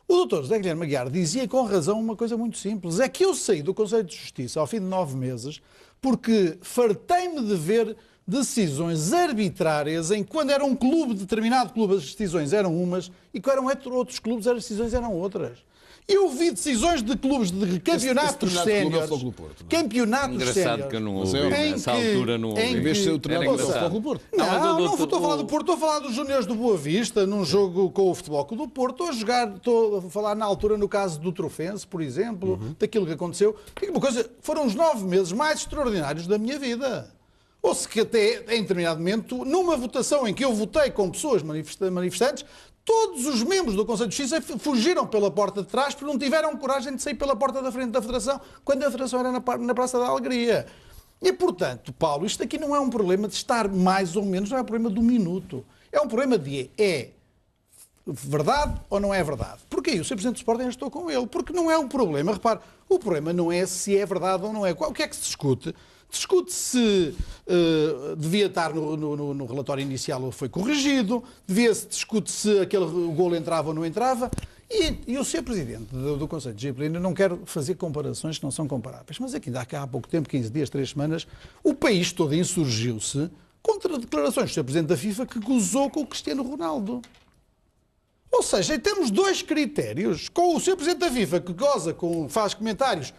O doutor José Guilherme Aguiar dizia com razão uma coisa muito simples. É que eu saí do Conselho de Justiça ao fim de 9 meses porque fartei-me de ver decisões arbitrárias em que quando era um clube, determinado clube, as decisões eram umas e quando eram outros clubes, as decisões eram outras. Eu vi decisões de clubes de campeonatos séniores. Campeonatos séniores. Engraçado que eu não ouvi. Nessa altura não ouvi. Em vez de ser o treinador do Futebol Clube do Porto. Não estou a falar do Porto, estou a falar dos juniores do Boa Vista, num jogo com o Futebol Clube do Porto. Estou a falar na altura no caso do Trofense, por exemplo, daquilo que aconteceu. Uma coisa, foram os 9 meses mais extraordinários da minha vida. Ou se que até, em determinado momento, numa votação em que eu votei com pessoas manifestantes, todos os membros do Conselho de Justiça fugiram pela porta de trás porque não tiveram coragem de sair pela porta da frente da Federação, quando a Federação era na Praça da Alegria. E, portanto, Paulo, isto aqui não é um problema de estar mais ou menos, não é um problema do minuto. É um problema de é verdade ou não é verdade. Porquê? O Sr. Presidente do Sporting, eu estou com ele. Porque não é um problema. Repare, o problema não é se é verdade ou não é. O que é que se discute? Discute se devia estar no relatório inicial ou foi corrigido, discute se aquele golo entrava ou não entrava, e o Sr. Presidente do Conselho de Disciplina, não quero fazer comparações que não são comparáveis, mas aqui há pouco tempo, 15 dias, 3 semanas, o país todo insurgiu-se contra declarações do Sr. Presidente da FIFA que gozou com o Cristiano Ronaldo. Ou seja, temos 2 critérios, com o Sr. Presidente da FIFA que goza, faz comentários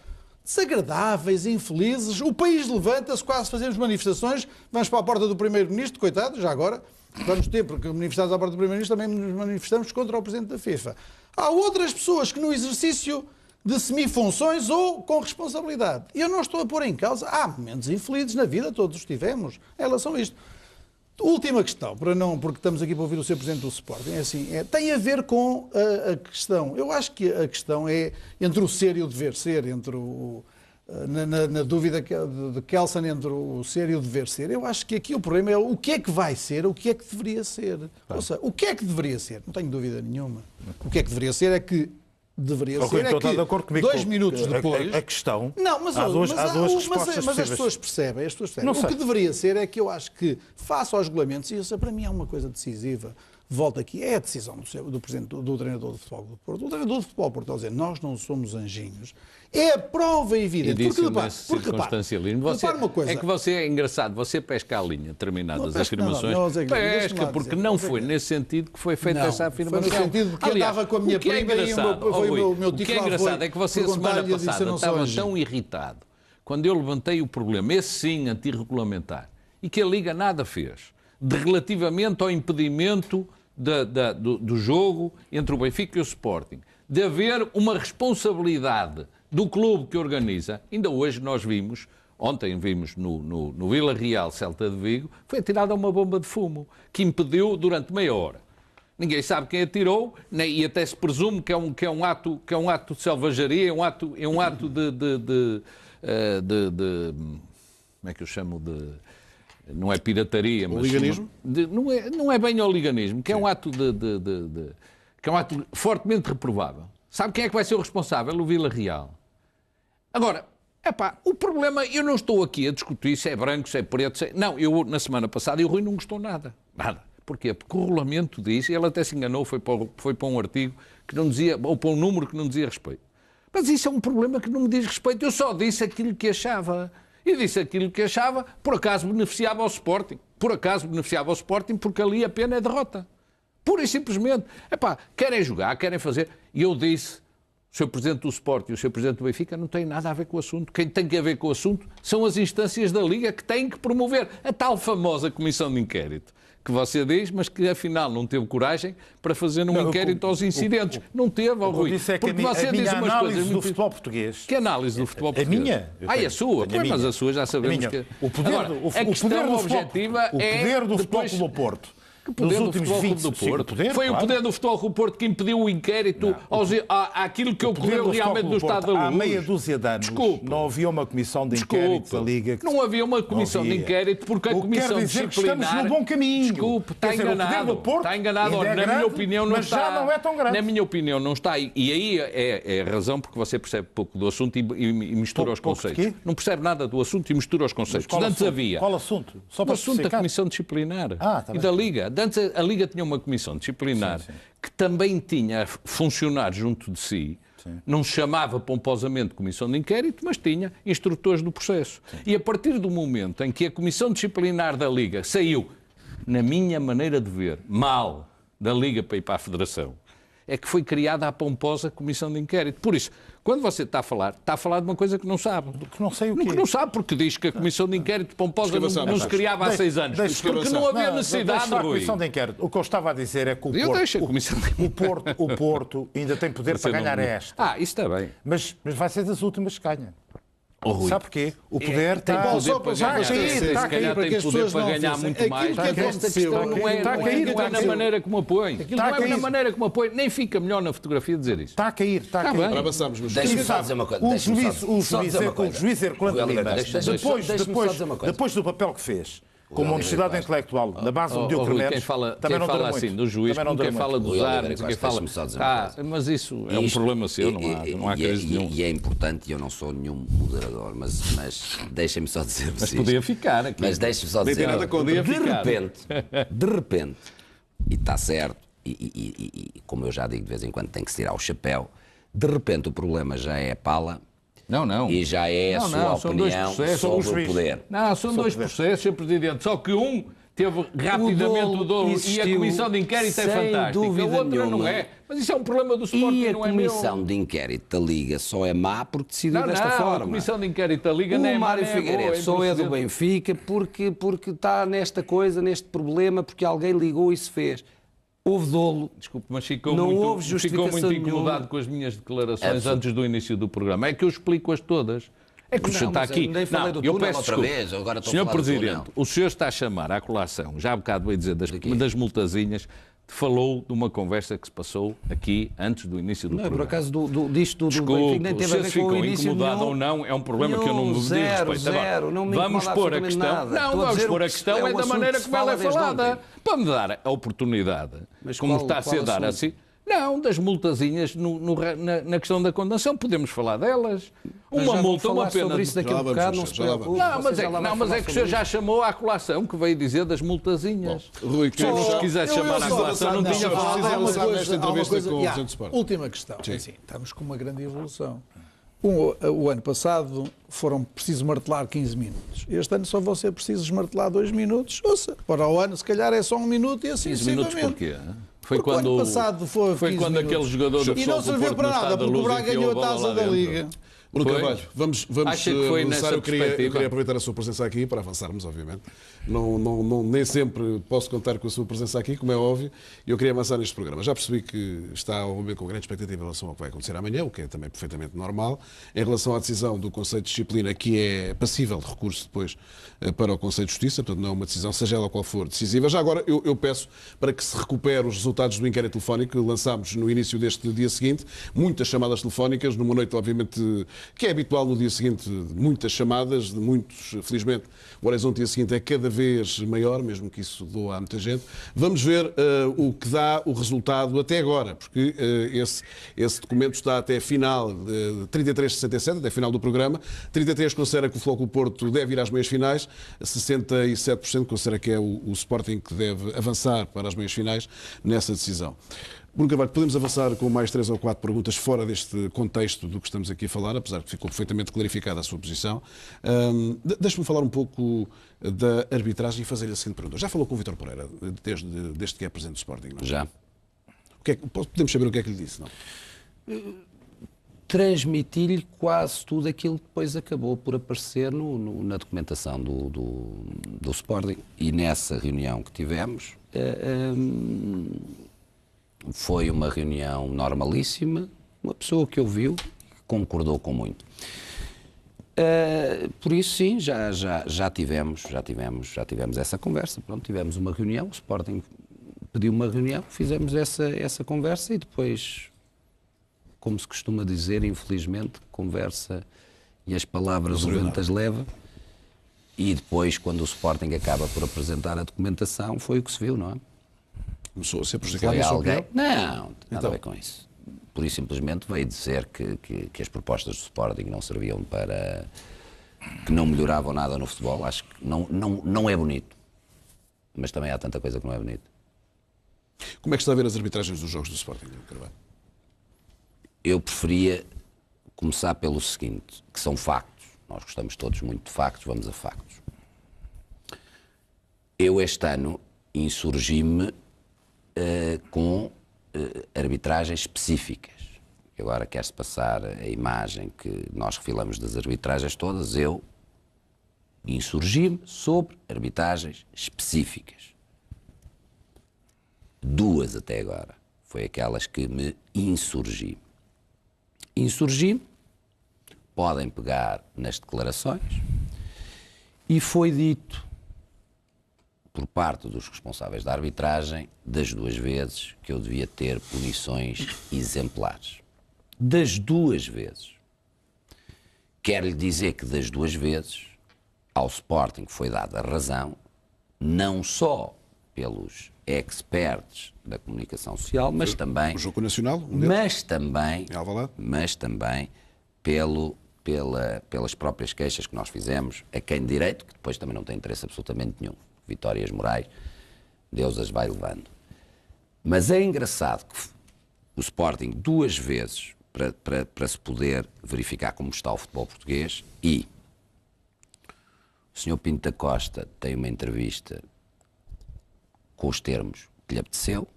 desagradáveis, infelizes, o país levanta-se, quase fazemos manifestações, vamos para a porta do Primeiro-Ministro, coitado, já agora, vamos ter, porque manifestados à porta do Primeiro-Ministro também nos manifestamos contra o Presidente da FIFA. Há outras pessoas que no exercício de semifunções ou com responsabilidade. E eu não estou a pôr em causa, há momentos infelizes na vida, todos os tivemos, em relação a isto. Última questão, porque estamos aqui para ouvir o Sr. Presidente do Sporting, tem a ver com a questão. Eu acho que a questão é entre o ser e o dever ser, entre na dúvida de Kelsen entre o ser e o dever ser. Eu acho que aqui o problema é o que é que vai ser, o que é que deveria ser. Ou seja, o que é que deveria ser? Não tenho dúvida nenhuma. O que é que deveria ser é que deveria ser é que 2 minutos depois... A questão... Não, mas há duas respostas mas as pessoas percebem. O que deveria ser é que eu acho que, face aos regulamentos, e isso para mim é uma coisa decisiva, volta aqui, é a decisão do Presidente, do treinador de futebol do Porto. O treinador de futebol do Porto, está a dizer, nós não somos anjinhos. É a prova evidente. E disse nesse circunstancialismo. Repara uma coisa. É que você é engraçado, você pesca a linha determinadas afirmações. Pesca, porque não foi nesse sentido que foi feita essa afirmação. Foi no sentido que andava com a minha prima e o meu titular. O que é engraçado é que você, semana passada, estava tão irritado quando eu levantei o problema, esse sim antirregulamentar, e que a Liga nada fez, de relativamente ao impedimento do jogo entre o Benfica e o Sporting, de haver uma responsabilidade do clube que organiza. Ainda hoje nós vimos, ontem vimos no Vila Real, Celta de Vigo, foi atirada uma bomba de fumo, que impediu durante meia hora. Ninguém sabe quem atirou, e até se presume que é um ato de selvageria, é um ato de como é que eu chamo de... Não é pirataria, mas... Oliganismo? Não é bem oliganismo, que é um ato que é um ato fortemente reprovável. Sabe quem é que vai ser o responsável? O Vila Real. Agora, o problema, eu não estou aqui a discutir se é branco, se é preto, Não, na semana passada, o Rui não gostou nada. Nada. Porquê? Porque o regulamento diz, e ele até se enganou, foi para um artigo que não dizia, ou para um número que não dizia respeito. Mas isso é um problema que não me diz respeito. Eu só disse aquilo que achava. E disse aquilo que achava, por acaso beneficiava ao Sporting. Por acaso beneficiava ao Sporting, porque ali a pena é derrota. Pura e simplesmente. Querem jogar, querem fazer. E eu disse, o Sr. Presidente do Sporting e o Sr. Presidente do Benfica não têm nada a ver com o assunto. Quem tem que ver com o assunto são as instâncias da Liga que têm que promover a tal famosa comissão de inquérito que você diz, mas que afinal não teve coragem para fazer um inquérito aos incidentes. Não teve, ao Rui. Disse é que porque você diz umas coisas do futebol português. Que análise do futebol português? A minha? A sua. Mas a sua já sabemos que... O poder do Futebol Clube do Porto. Que poder do Futebol Clube do Porto? Foi o poder do Futebol Clube do Porto que impediu o inquérito àquilo que ocorreu realmente no Estado da Luz. Há meia dúzia de anos não havia uma comissão de inquérito da Liga. Não havia uma comissão de inquérito porque a comissão disciplinar... Estamos no bom caminho. Desculpe, está enganado. Está enganado. Na minha opinião não está. Mas já não é tão grande. Na minha opinião não está. E aí é a razão porque você percebe pouco do assunto e mistura os conceitos. Não percebe nada do assunto e mistura os conceitos. Antes havia... Qual assunto? O assunto da comissão disciplinar e da Liga. Antes a Liga tinha uma comissão disciplinar que também tinha funcionários junto de si, não se chamava pomposamente comissão de inquérito, mas tinha instrutores do processo. E a partir do momento em que a comissão disciplinar da Liga saiu, na minha maneira de ver, mal da Liga para ir para a Federação, é que foi criada a pomposa comissão de inquérito. Por isso, quando você está a falar de uma coisa que não sabe. Que não sei o quê. Que não sabe, porque diz que a comissão de inquérito pomposa não se criava há 6 anos. Porque não havia necessidade, Rui. A comissão de inquérito. O que eu estava a dizer é que o Porto ainda tem poder para ganhar esta. Isso está bem. Mas vai ser das últimas que ganha. Oh, sabe porquê? O poder está a cair, porque as pessoas para ganhar muito mais. Esta questão não é na maneira como apõe. Não é na maneira como apõe. Nem fica melhor na fotografia dizer isso. Está a cair, está a cair. Avançamos, mas deixa-me só dizer uma coisa. O juiz Herculano Lima, depois do papel que fez, com uma honestidade intelectual, na base do Diogo Mendes, também não fala assim do juiz, quem fala dos árbitros, quem fala... mas isso é um problema seu, não há crise nenhum. E é importante, e eu não sou nenhum moderador, mas deixem-me só dizer... Mas podia ficar aqui. Mas deixem-me só dizer... De repente, e está certo, e como eu já digo de vez em quando tem que se tirar o chapéu, de repente o problema já é a pala. Não. E já é a sua opinião sobre o poder. Não, são dois processos, Sr. Presidente. Só que um teve rapidamente o dolo e a comissão de inquérito é fantástica. A outra não é. Mas isso é um problema do Sporting, e não é meu. A comissão de inquérito da Liga só é má porque decidiu desta forma. A comissão de inquérito da Liga não é má. O Mário Figueiredo só é do Benfica porque está nesta coisa, neste problema, porque alguém ligou e se fez. Houve dolo. Desculpe, mas ficou muito incomodado com as minhas declarações antes do início do programa. É que eu explico-as todas. É que o senhor está aqui. Eu peço outra vez. Agora Senhor Presidente, o senhor está a chamar à colação, já há bocado veio dizer das multazinhas, falou de uma conversa que se passou aqui antes do início do programa. Por acaso disto do Benfica nem teve a ver com o início. Incomodado ou não, é um problema que eu não me diz respeito. Vamos pôr a questão. Não, vamos pôr a questão é da maneira como ela é falada. Para me dar a oportunidade, como está a ser dar assim. Não, das multazinhas na questão da condenação, podemos falar delas. Uma multa, uma pena. Sobre isso daqui a bocado, não se preocupe. Mas é que o senhor já chamou à colação, que veio dizer das multazinhas. Rui, se quisesse chamar à colação, não tinha falado. Nesta entrevista com o Presidente do Sporting. Última questão. Sim, estamos com uma grande evolução. O ano passado foram precisos martelar 15 minutos. Este ano só vão ser precisos martelar 2 minutos. Ouça, para o ano, se calhar, é só 1 minuto e assim 15 minutos porquê? Foi quando o ano passado foi quando aquele jogador do e não serviu para nada, porque o Braga ganhou a taça da Liga. Bruno Carvalho, vamos avançar. Eu queria aproveitar a sua presença aqui para avançarmos, obviamente. Nem sempre posso contar com a sua presença aqui, como é óbvio, e eu queria avançar neste programa. Já percebi que está, obviamente, com grande expectativa em relação ao que vai acontecer amanhã, o que é também perfeitamente normal. Em relação à decisão do Conselho de Disciplina, que é passível de recurso depois para o Conselho de Justiça, portanto não é uma decisão, seja ela qual for, decisiva. Já agora eu peço para que se recupere os resultados do inquérito telefónico que lançámos no início deste dia seguinte. Muitas chamadas telefónicas, numa noite, obviamente, que é habitual no dia seguinte, muitas chamadas, de muitos, felizmente, o horizonte dia seguinte é cada vez maior, mesmo que isso doa a muita gente. Vamos ver o que dá o resultado até agora, porque esse documento está até final, 33,67, até final do programa. 33% considera que o Futebol Clube do Porto deve ir às meias finais, 67% considera que é o Sporting que deve avançar para as meias finais nessa decisão. Bruno Carvalho, podemos avançar com mais 3 ou 4 perguntas fora deste contexto do que estamos aqui a falar, apesar de que ficou perfeitamente clarificada a sua posição. Deixe-me falar um pouco da arbitragem e fazer-lhe a seguinte pergunta. Já falou com o Vítor Pereira, desde que é presidente do Sporting, não? Já. Podemos saber o que é que lhe disse, não? Transmiti-lhe quase tudo aquilo que depois acabou por aparecer na documentação do Sporting. E nessa reunião que tivemos... foi uma reunião normalíssima, uma pessoa que ouviu, concordou com muito. Por isso, sim, já tivemos essa conversa. Pronto, tivemos uma reunião, o Sporting pediu uma reunião, fizemos essa conversa e depois, como se costuma dizer, infelizmente, conversa e as palavras o vento as leva. E depois, quando o Sporting acaba por apresentar a documentação, foi o que se viu, não é? Começou a ser prejudicado. Foi alguém? Não, nada a ver com isso. Por isso simplesmente veio dizer que as propostas do Sporting não serviam para... que não melhoravam nada no futebol. Acho que não é bonito. Mas também há tanta coisa que não é bonito. Como é que está a ver as arbitragens dos jogos do Sporting, Carvalho? Eu preferia começar pelo seguinte, que são factos. Nós gostamos todos muito de factos, vamos a factos. Eu este ano insurgi-me com arbitragens específicas. Agora quer-se passar a imagem que nós refilamos das arbitragens todas. Eu insurgi-me sobre arbitragens específicas. 2 até agora. Foi aquelas que me insurgi. Insurgi-me, podem pegar nas declarações, e foi dito por parte dos responsáveis da arbitragem, das 2 vezes, que eu devia ter punições exemplares. Das 2 vezes. Quero-lhe dizer que das 2 vezes, ao Sporting foi dada a razão, não só pelos experts da comunicação social, mas também... O Jogo Nacional? Mas também pelas próprias queixas que nós fizemos, a quem de direito, que depois também não tem interesse absolutamente nenhum. Vitórias morais, Deus as vai levando. Mas é engraçado que o Sporting 2 vezes, para se poder verificar como está o futebol português, e o Sr. Pinto da Costa tem uma entrevista com os termos que lhe apeteceu,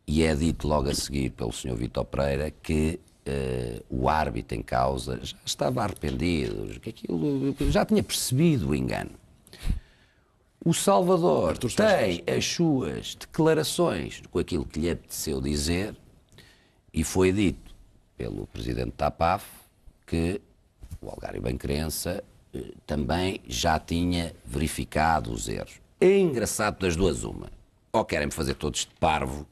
e é dito logo a seguir pelo Sr. Vítor Pereira que o árbitro em causa já estava arrependido, que aquilo já tinha percebido o engano. O Salvador tem as suas declarações com aquilo que lhe apeteceu dizer, e foi dito pelo presidente da APAF que o Algário Benquerença também já tinha verificado os erros. É engraçado das 2 uma. Ou querem-me fazer todos de parvo,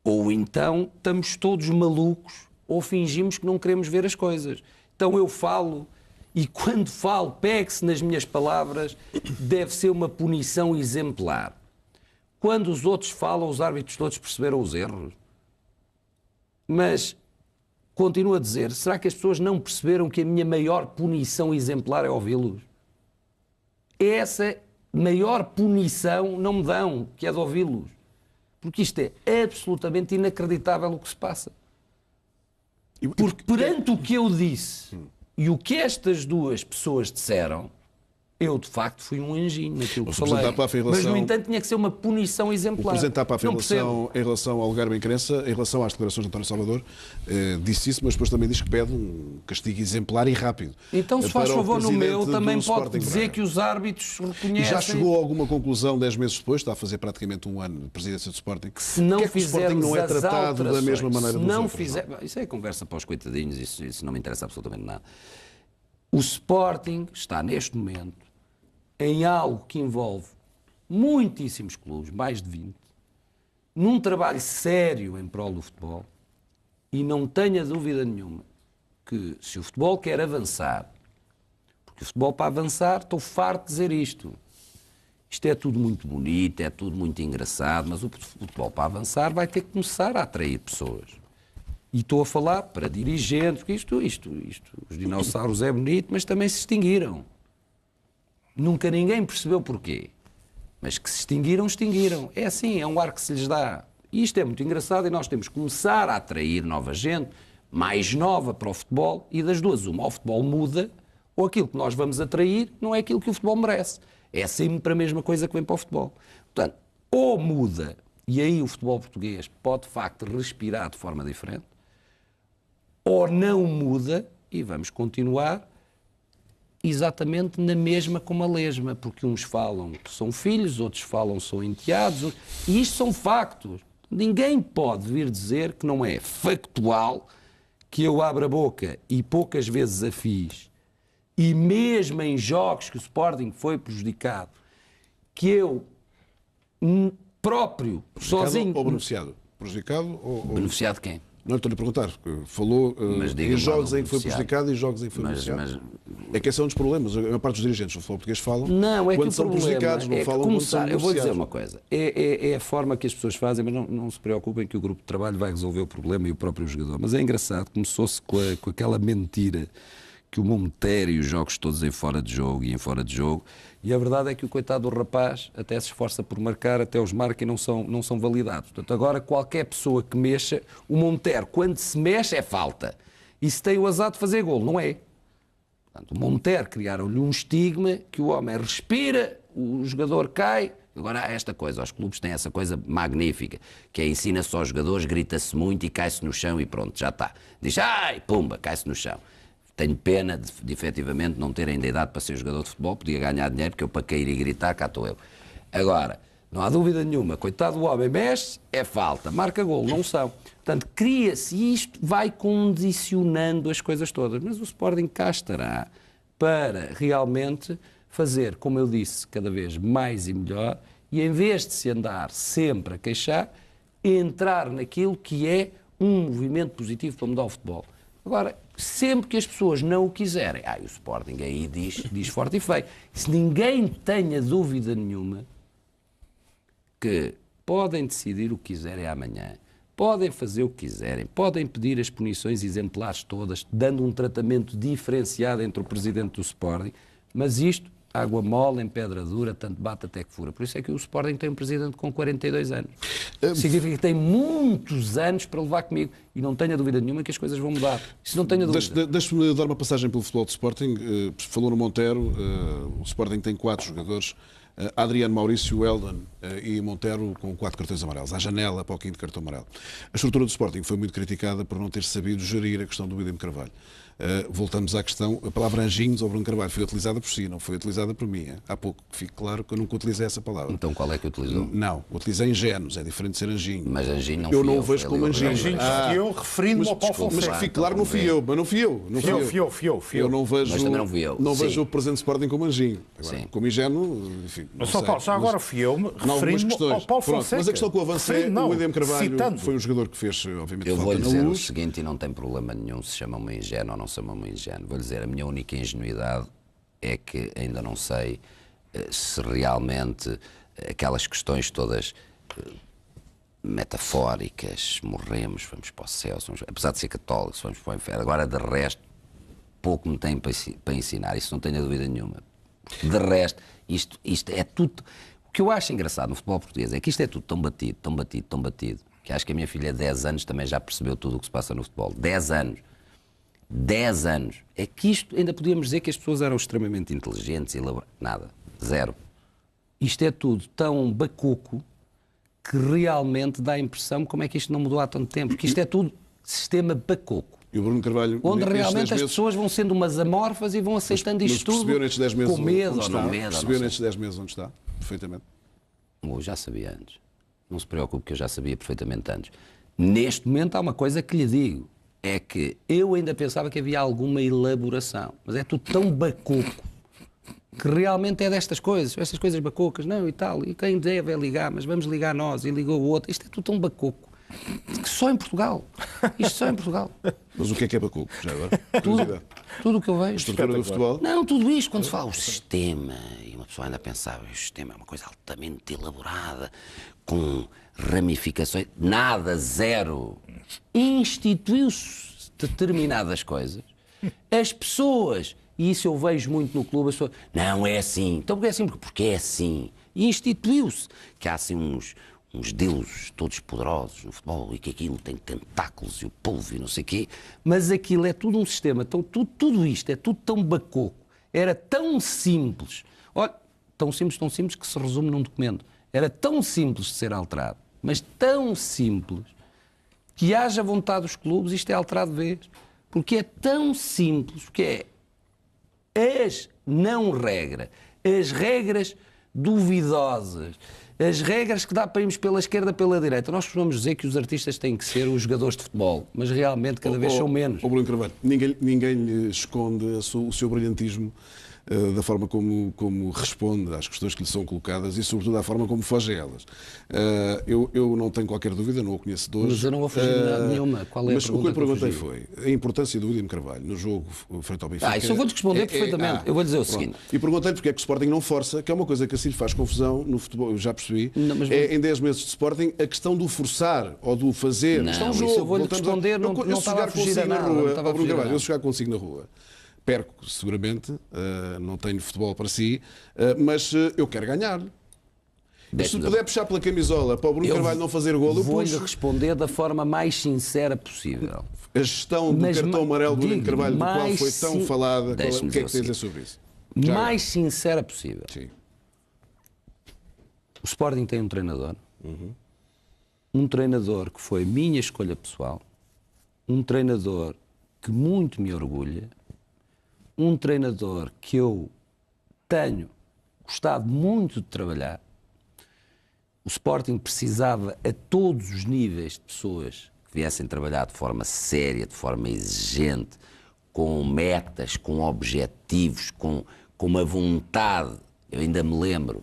ou então estamos todos malucos, ou fingimos que não queremos ver as coisas. Então eu falo... E quando falo, pegue-se nas minhas palavras, deve ser uma punição exemplar. Quando os outros falam, os árbitros todos perceberam os erros. Mas, continuo a dizer, será que as pessoas não perceberam que a minha maior punição exemplar é ouvi-los? Essa maior punição não me dão, que é de ouvi-los. Porque isto é absolutamente inacreditável o que se passa. Porque perante o que eu disse e o que estas duas pessoas disseram, eu, de facto, fui um anjinho naquilo que falei. Mas, no entanto, tinha que ser uma punição exemplar. O Presidente da APAF, em relação ao lugar bem crença, em relação às declarações de António Salvador, disse isso, mas depois também diz que pede um castigo exemplar e rápido. Então, se faz favor, no meu, também pode dizer que os árbitros reconhecem... E já chegou a alguma conclusão 10 meses depois, está a fazer praticamente um ano de presidência do Sporting, que se não fizermos não é tratado da mesma maneira dos outros? Isso é conversa para os coitadinhos, isso não me interessa absolutamente nada. O Sporting está, neste momento, em algo que envolve muitíssimos clubes, mais de 20, num trabalho sério em prol do futebol, e não tenha dúvida nenhuma que se o futebol quer avançar, porque o futebol para avançar, estou farto de dizer isto é tudo muito bonito, é tudo muito engraçado, mas o futebol para avançar vai ter que começar a atrair pessoas. E estou a falar para dirigentes, porque isto, os dinossauros é bonito, mas também se extinguiram. Nunca ninguém percebeu porquê. Mas que se extinguiram. É assim, é um ar que se lhes dá. E isto é muito engraçado e nós temos que começar a atrair nova gente, mais nova para o futebol, e das duas uma. Ou o futebol muda, ou aquilo que nós vamos atrair não é aquilo que o futebol merece. É sempre a mesma coisa que vem para o futebol. Portanto, ou muda, e aí o futebol português pode de facto respirar de forma diferente, ou não muda, e vamos continuar exatamente na mesma como a lesma, porque uns falam que são filhos, outros falam que são enteados, e isto são factos. Ninguém pode vir dizer que não é factual que eu abro a boca, e poucas vezes a fiz, e mesmo em jogos que o Sporting foi prejudicado, que eu próprio, sozinho... Ou beneficiado? Prejudicado ou... Beneficiado de quem? Não estou-lhe a perguntar, porque falou em jogos em que foi prejudicado e jogos em que foi beneficiado. É que esse é um dos problemas. A maior parte dos dirigentes do futebol português falam quando são prejudicados, não falam quando são beneficiados. Eu vou dizer uma coisa, é a forma que as pessoas fazem, mas não se preocupem que o grupo de trabalho vai resolver o problema e o próprio jogador. Mas é engraçado, começou-se com aquela mentira que o Monteiro e os jogos todos em fora de jogo e em fora de jogo, e a verdade é que o coitado do rapaz até se esforça por marcar, até os marca e não são validados. Portanto, agora qualquer pessoa que mexa, o Monteiro, quando se mexe, é falta. E se tem o azar de fazer golo, não é. Portanto, o Monteiro criaram-lhe um estigma que o homem respira, o jogador cai. Agora há esta coisa, os clubes têm essa coisa magnífica, que é ensina-se aos jogadores, grita-se muito e cai-se no chão e pronto, já está. Diz, ai, pumba, cai-se no chão. Tenho pena de efetivamente não ter ainda idade para ser jogador de futebol, podia ganhar dinheiro, porque eu para cair e gritar, cá estou eu. Agora, não há dúvida nenhuma, coitado do homem, mexe, é falta, marca golo, não são. Portanto, cria-se, e isto vai condicionando as coisas todas. Mas o Sporting cá estará para realmente fazer, como eu disse, cada vez mais e melhor, e em vez de se andar sempre a queixar, entrar naquilo que é um movimento positivo para mudar o futebol. Agora, sempre que as pessoas não o quiserem, o Sporting aí diz forte e feio. Se ninguém tenha dúvida nenhuma que podem decidir o que quiserem amanhã, podem fazer o que quiserem, podem pedir as punições exemplares todas, dando um tratamento diferenciado entre o presidente do Sporting, mas isto, água mole em pedra dura, tanto bate até que fura. Por isso é que o Sporting tem um presidente com 42 anos. Significa que tem muitos anos para levar comigo. E não tenho dúvida nenhuma que as coisas vão mudar. Isso não tenho dúvida. Deixe-me dar uma passagem pelo futebol do Sporting. Falou no Monteiro. O Sporting tem 4 jogadores. Adriano, Maurício, Eldon e Monteiro com 4 cartões amarelos. À janela para o 5º cartão amarelo. A estrutura do Sporting foi muito criticada por não ter sabido gerir a questão do William Carvalho. Voltamos à questão, a palavra anjinhos ou Bruno Carvalho foi utilizada por si, não foi utilizada por mim. Há pouco fique claro que eu nunca utilizei essa palavra. Então qual é que utilizou? Não, utilizei ingênuos, é diferente de ser anjinho. Mas anjinho não eu fui não o vejo como anjinho. Anjinhos que eu referindo-me ao Paulo Fonseca. Mas que fique claro, não fui eu, mas não fui eu. Eu não vejo, mas também não fui eu. Não vejo o presidente do Sporting como anjinho. Agora, como ingênuo, enfim. Mas só Paulo, já agora fui eu referindo-me ao Paulo Fonseca. Mas a questão que eu avancei, o William Carvalho foi um jogador que fez, obviamente, eu falta na luz. Eu vou-lhe dizer o seguinte, e não tem problema nenhum se chama-me ingênuo ou não se chama-me ingênuo. Vou-lhe dizer, a minha única ingenuidade é que ainda não sei se realmente aquelas questões todas metafóricas, morremos, vamos para o céu, apesar de ser católicos, vamos para o inferno. Agora, de resto, pouco me tem para ensinar, isso não tenho dúvida nenhuma. De resto, isto é tudo... O que eu acho engraçado no futebol português é que isto é tudo tão batido, que acho que a minha filha de 10 anos também já percebeu tudo o que se passa no futebol. 10 anos. 10 anos. É que isto, ainda podíamos dizer que as pessoas eram extremamente inteligentes e nada. Zero. Isto é tudo tão bacuco que realmente dá a impressão como é que isto não mudou há tanto tempo. Que isto é tudo sistema bacuco. E o Bruno Carvalho, onde realmente as pessoas vão sendo umas amorfas e vão aceitando isto tudo com medo ou não medo. Percebeu nestes 10 meses onde está? Perfeitamente. Eu já sabia antes. Não se preocupe que eu já sabia perfeitamente antes. Neste momento há uma coisa que lhe digo. É que eu ainda pensava que havia alguma elaboração. Mas é tudo tão bacuco que realmente é destas coisas. Estas coisas bacucas. Não, e tal. E quem deve é ligar, mas vamos ligar nós. E ligou o outro. Isto é tudo tão bacuco. Que só em Portugal. Isto só em Portugal. Mas o que é bacuco, já agora? Tudo o que eu vejo. A estrutura do futebol? Não, tudo isto, quando se fala o sistema, e uma pessoa ainda pensava, o sistema é uma coisa altamente elaborada, com ramificações, nada, zero. Instituiu-se determinadas coisas, as pessoas, e isso eu vejo muito no clube, as pessoas, não é assim. Então porque é assim? Porque é assim. E instituiu-se que há assim uns deuses todos poderosos no futebol e que aquilo tem tentáculos e o polvo e não sei o quê, mas aquilo é tudo um sistema, então, tudo isto é tudo tão bacoco, era tão simples, olha, tão simples que se resume num documento, era tão simples de ser alterado, mas tão simples que haja vontade dos clubes, isto é alterado de vez, porque é tão simples, porque é as não regras, as regras duvidosas, as regras que dá para irmos pela esquerda, pela direita. Nós costumamos dizer que os artistas têm que ser os jogadores de futebol, mas realmente cada vez são menos. Bruno Carvalho, ninguém lhe esconde o seu brilhantismo da forma como responde às questões que lhe são colocadas e, sobretudo, da forma como foge a elas. Eu não tenho qualquer dúvida, não o conheço de hoje. Mas eu não vou fugir de nada nenhuma. Qual é mas a o que eu perguntei fugi? foi a importância do William Carvalho no jogo frente ao Benfica. Isso eu vou-te responder perfeitamente. Eu vou dizer o seguinte. E perguntei-lhe porque é que o Sporting não força, que é uma coisa que assim lhe faz confusão no futebol, eu já percebi, em 10 meses de Sporting, a questão do forçar ou do fazer. Não, isto é um isso jogo. eu vou-lhe responder, não estava a fugir a nada. Eu se jogar consigo na rua. Perco, seguramente, não tenho futebol para si, mas eu quero ganhar. Se puder puxar pela camisola para o Bruno Carvalho não fazer golo, eu vou-lhe responder da forma mais sincera possível. A gestão do cartão amarelo do Bruno Carvalho, do qual foi tão falada, o que é que tem a dizer sobre isso? Mais sincera possível. Sim. O Sporting tem um treinador. Um treinador que foi minha escolha pessoal. Um treinador que muito me orgulha. Um treinador que eu tenho gostado muito de trabalhar. O Sporting precisava a todos os níveis de pessoas que viessem trabalhar de forma séria, de forma exigente, com metas, com objetivos, com uma vontade. Eu ainda me lembro,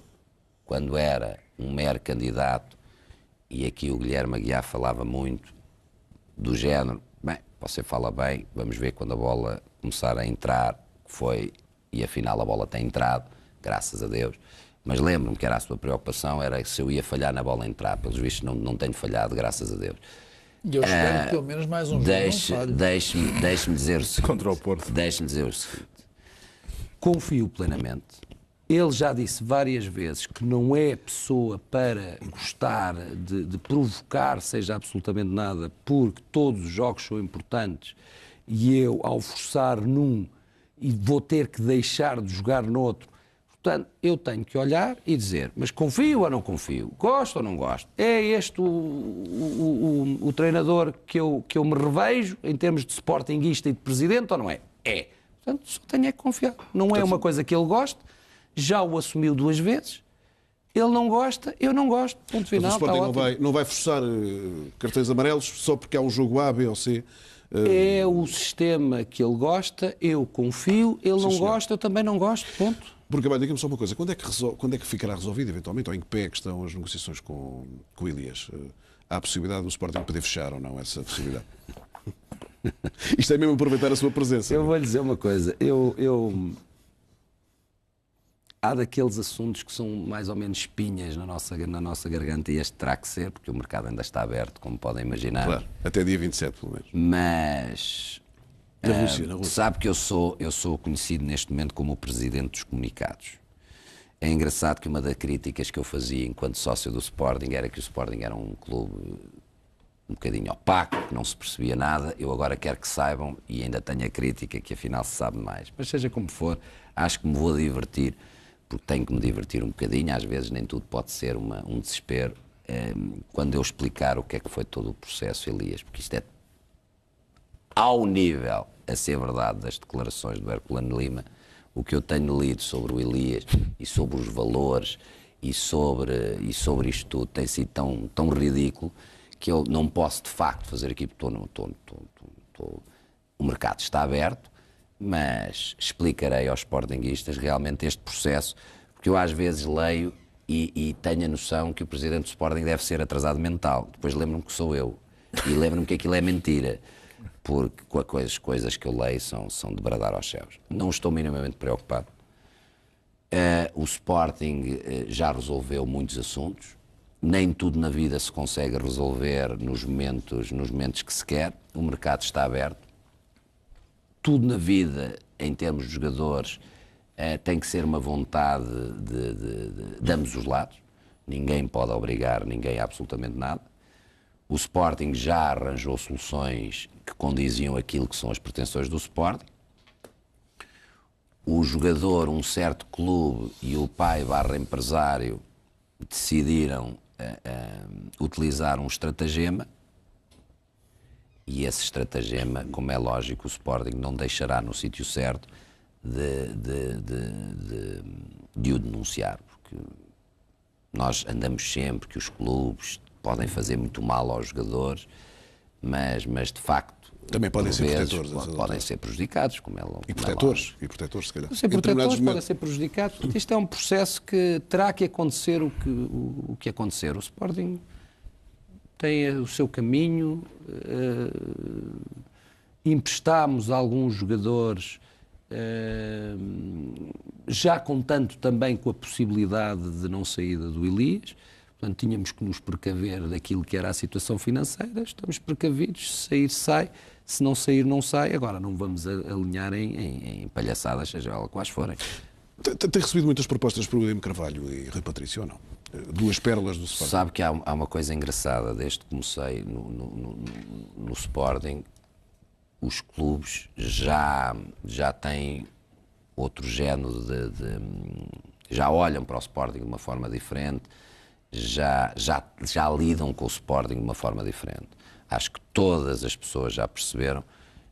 quando era um mero candidato, e aqui o Guilherme Aguiar falava muito do género, bem, você fala bem, vamos ver quando a bola começar a entrar, e afinal a bola tem entrado, graças a Deus. Mas lembro-me que era a sua preocupação, era se eu ia falhar na bola entrar. Pelos vistos não tenho falhado, graças a Deus. E eu espero que pelo menos mais um jogo não falhe. Deixe-me dizer o seguinte. Contra o Porto. Deixe-me dizer o seguinte. Confio plenamente. Ele já disse várias vezes que não é pessoa para gostar de provocar, seja absolutamente nada, porque todos os jogos são importantes e eu, ao forçar num, e vou ter que deixar de jogar noutro. Portanto, eu tenho que olhar e dizer, mas confio ou não confio? Gosto ou não gosto? É este o treinador que eu me revejo em termos de sportinguista e de presidente ou não é? É. Portanto, só tenho é que confiar. Não é uma coisa que ele goste, já o assumiu 2 vezes, ele não gosta, eu não gosto. Ponto final. Mas o Sporting não vai forçar cartões amarelos só porque há um jogo A, B ou C? É o sistema que ele gosta, eu confio, ele não gosta, eu também não gosto, ponto. Porque, diga-me só uma coisa, quando é que ficará resolvido, eventualmente, ou em que pé é que estão as negociações com o Ilias? Há a possibilidade do Sporting poder fechar ou não essa possibilidade? Isto é mesmo aproveitar a sua presença. Eu vou-lhe dizer uma coisa, há daqueles assuntos que são mais ou menos espinhas na nossa garganta e este terá que ser, porque o mercado ainda está aberto, como podem imaginar. Claro, até dia 27, pelo menos. Mas na Rússia. Sabe que eu sou conhecido neste momento como o presidente dos comunicados. É engraçado que uma das críticas que eu fazia enquanto sócio do Sporting era que o Sporting era um clube um bocadinho opaco, que não se percebia nada. Eu agora quero que saibam, e ainda tenho a crítica, que afinal se sabe mais. Mas seja como for, acho que me vou divertir, porque tenho que me divertir um bocadinho. Às vezes nem tudo pode ser um desespero. Quando eu explicar o que é que foi todo o processo, Elias, porque isto é ao nível, a ser verdade, das declarações do Herculano Lima, o que eu tenho lido sobre o Elias e sobre os valores e sobre isto tudo tem sido tão ridículo que eu não posso de facto fazer aqui, porque o mercado está aberto, mas explicarei aos sportinguistas realmente este processo, porque eu às vezes leio e tenho a noção que o presidente do Sporting deve ser atrasado mental. Depois lembro-me que sou eu e lembro-me que aquilo é mentira, porque as coisas que eu leio são de bradar aos céus. Não estou minimamente preocupado. O Sporting já resolveu muitos assuntos. Nem tudo na vida se consegue resolver nos momentos que se quer. O mercado está aberto. Tudo na vida, em termos de jogadores, tem que ser uma vontade de ambos os lados. Ninguém pode obrigar ninguém a absolutamente nada. O Sporting já arranjou soluções que condiziam aquilo que são as pretensões do Sporting. O jogador, um certo clube e o pai / empresário decidiram utilizar um estratagema, e esse estratagema, como é lógico, o Sporting não deixará no sítio certo de o denunciar, porque nós andamos sempre que os clubes podem fazer muito mal aos jogadores, mas de facto também podem ser protetores. Podem ser prejudicados, como é lógico. E protetores, se calhar. Podem ser protetores, podem ser prejudicados. Isto é um processo que terá que acontecer o que acontecer. O Sporting tem o seu caminho. Emprestámos alguns jogadores, já contando também com a possibilidade de não saída do Elias. Portanto, tínhamos que nos precaver daquilo que era a situação financeira. Estamos precavidos, se sair, sai. Se não sair, não sai. Agora, não vamos alinhar em palhaçadas, seja ela quais forem. Tem recebido muitas propostas por William Carvalho e Rui Patrício, ou não? Duas pérolas do Sporting. Sabe que há uma coisa engraçada, desde que comecei no Sporting, os clubes já têm outro género já olham para o Sporting de uma forma diferente, já lidam com o Sporting de uma forma diferente. Acho que todas as pessoas já perceberam,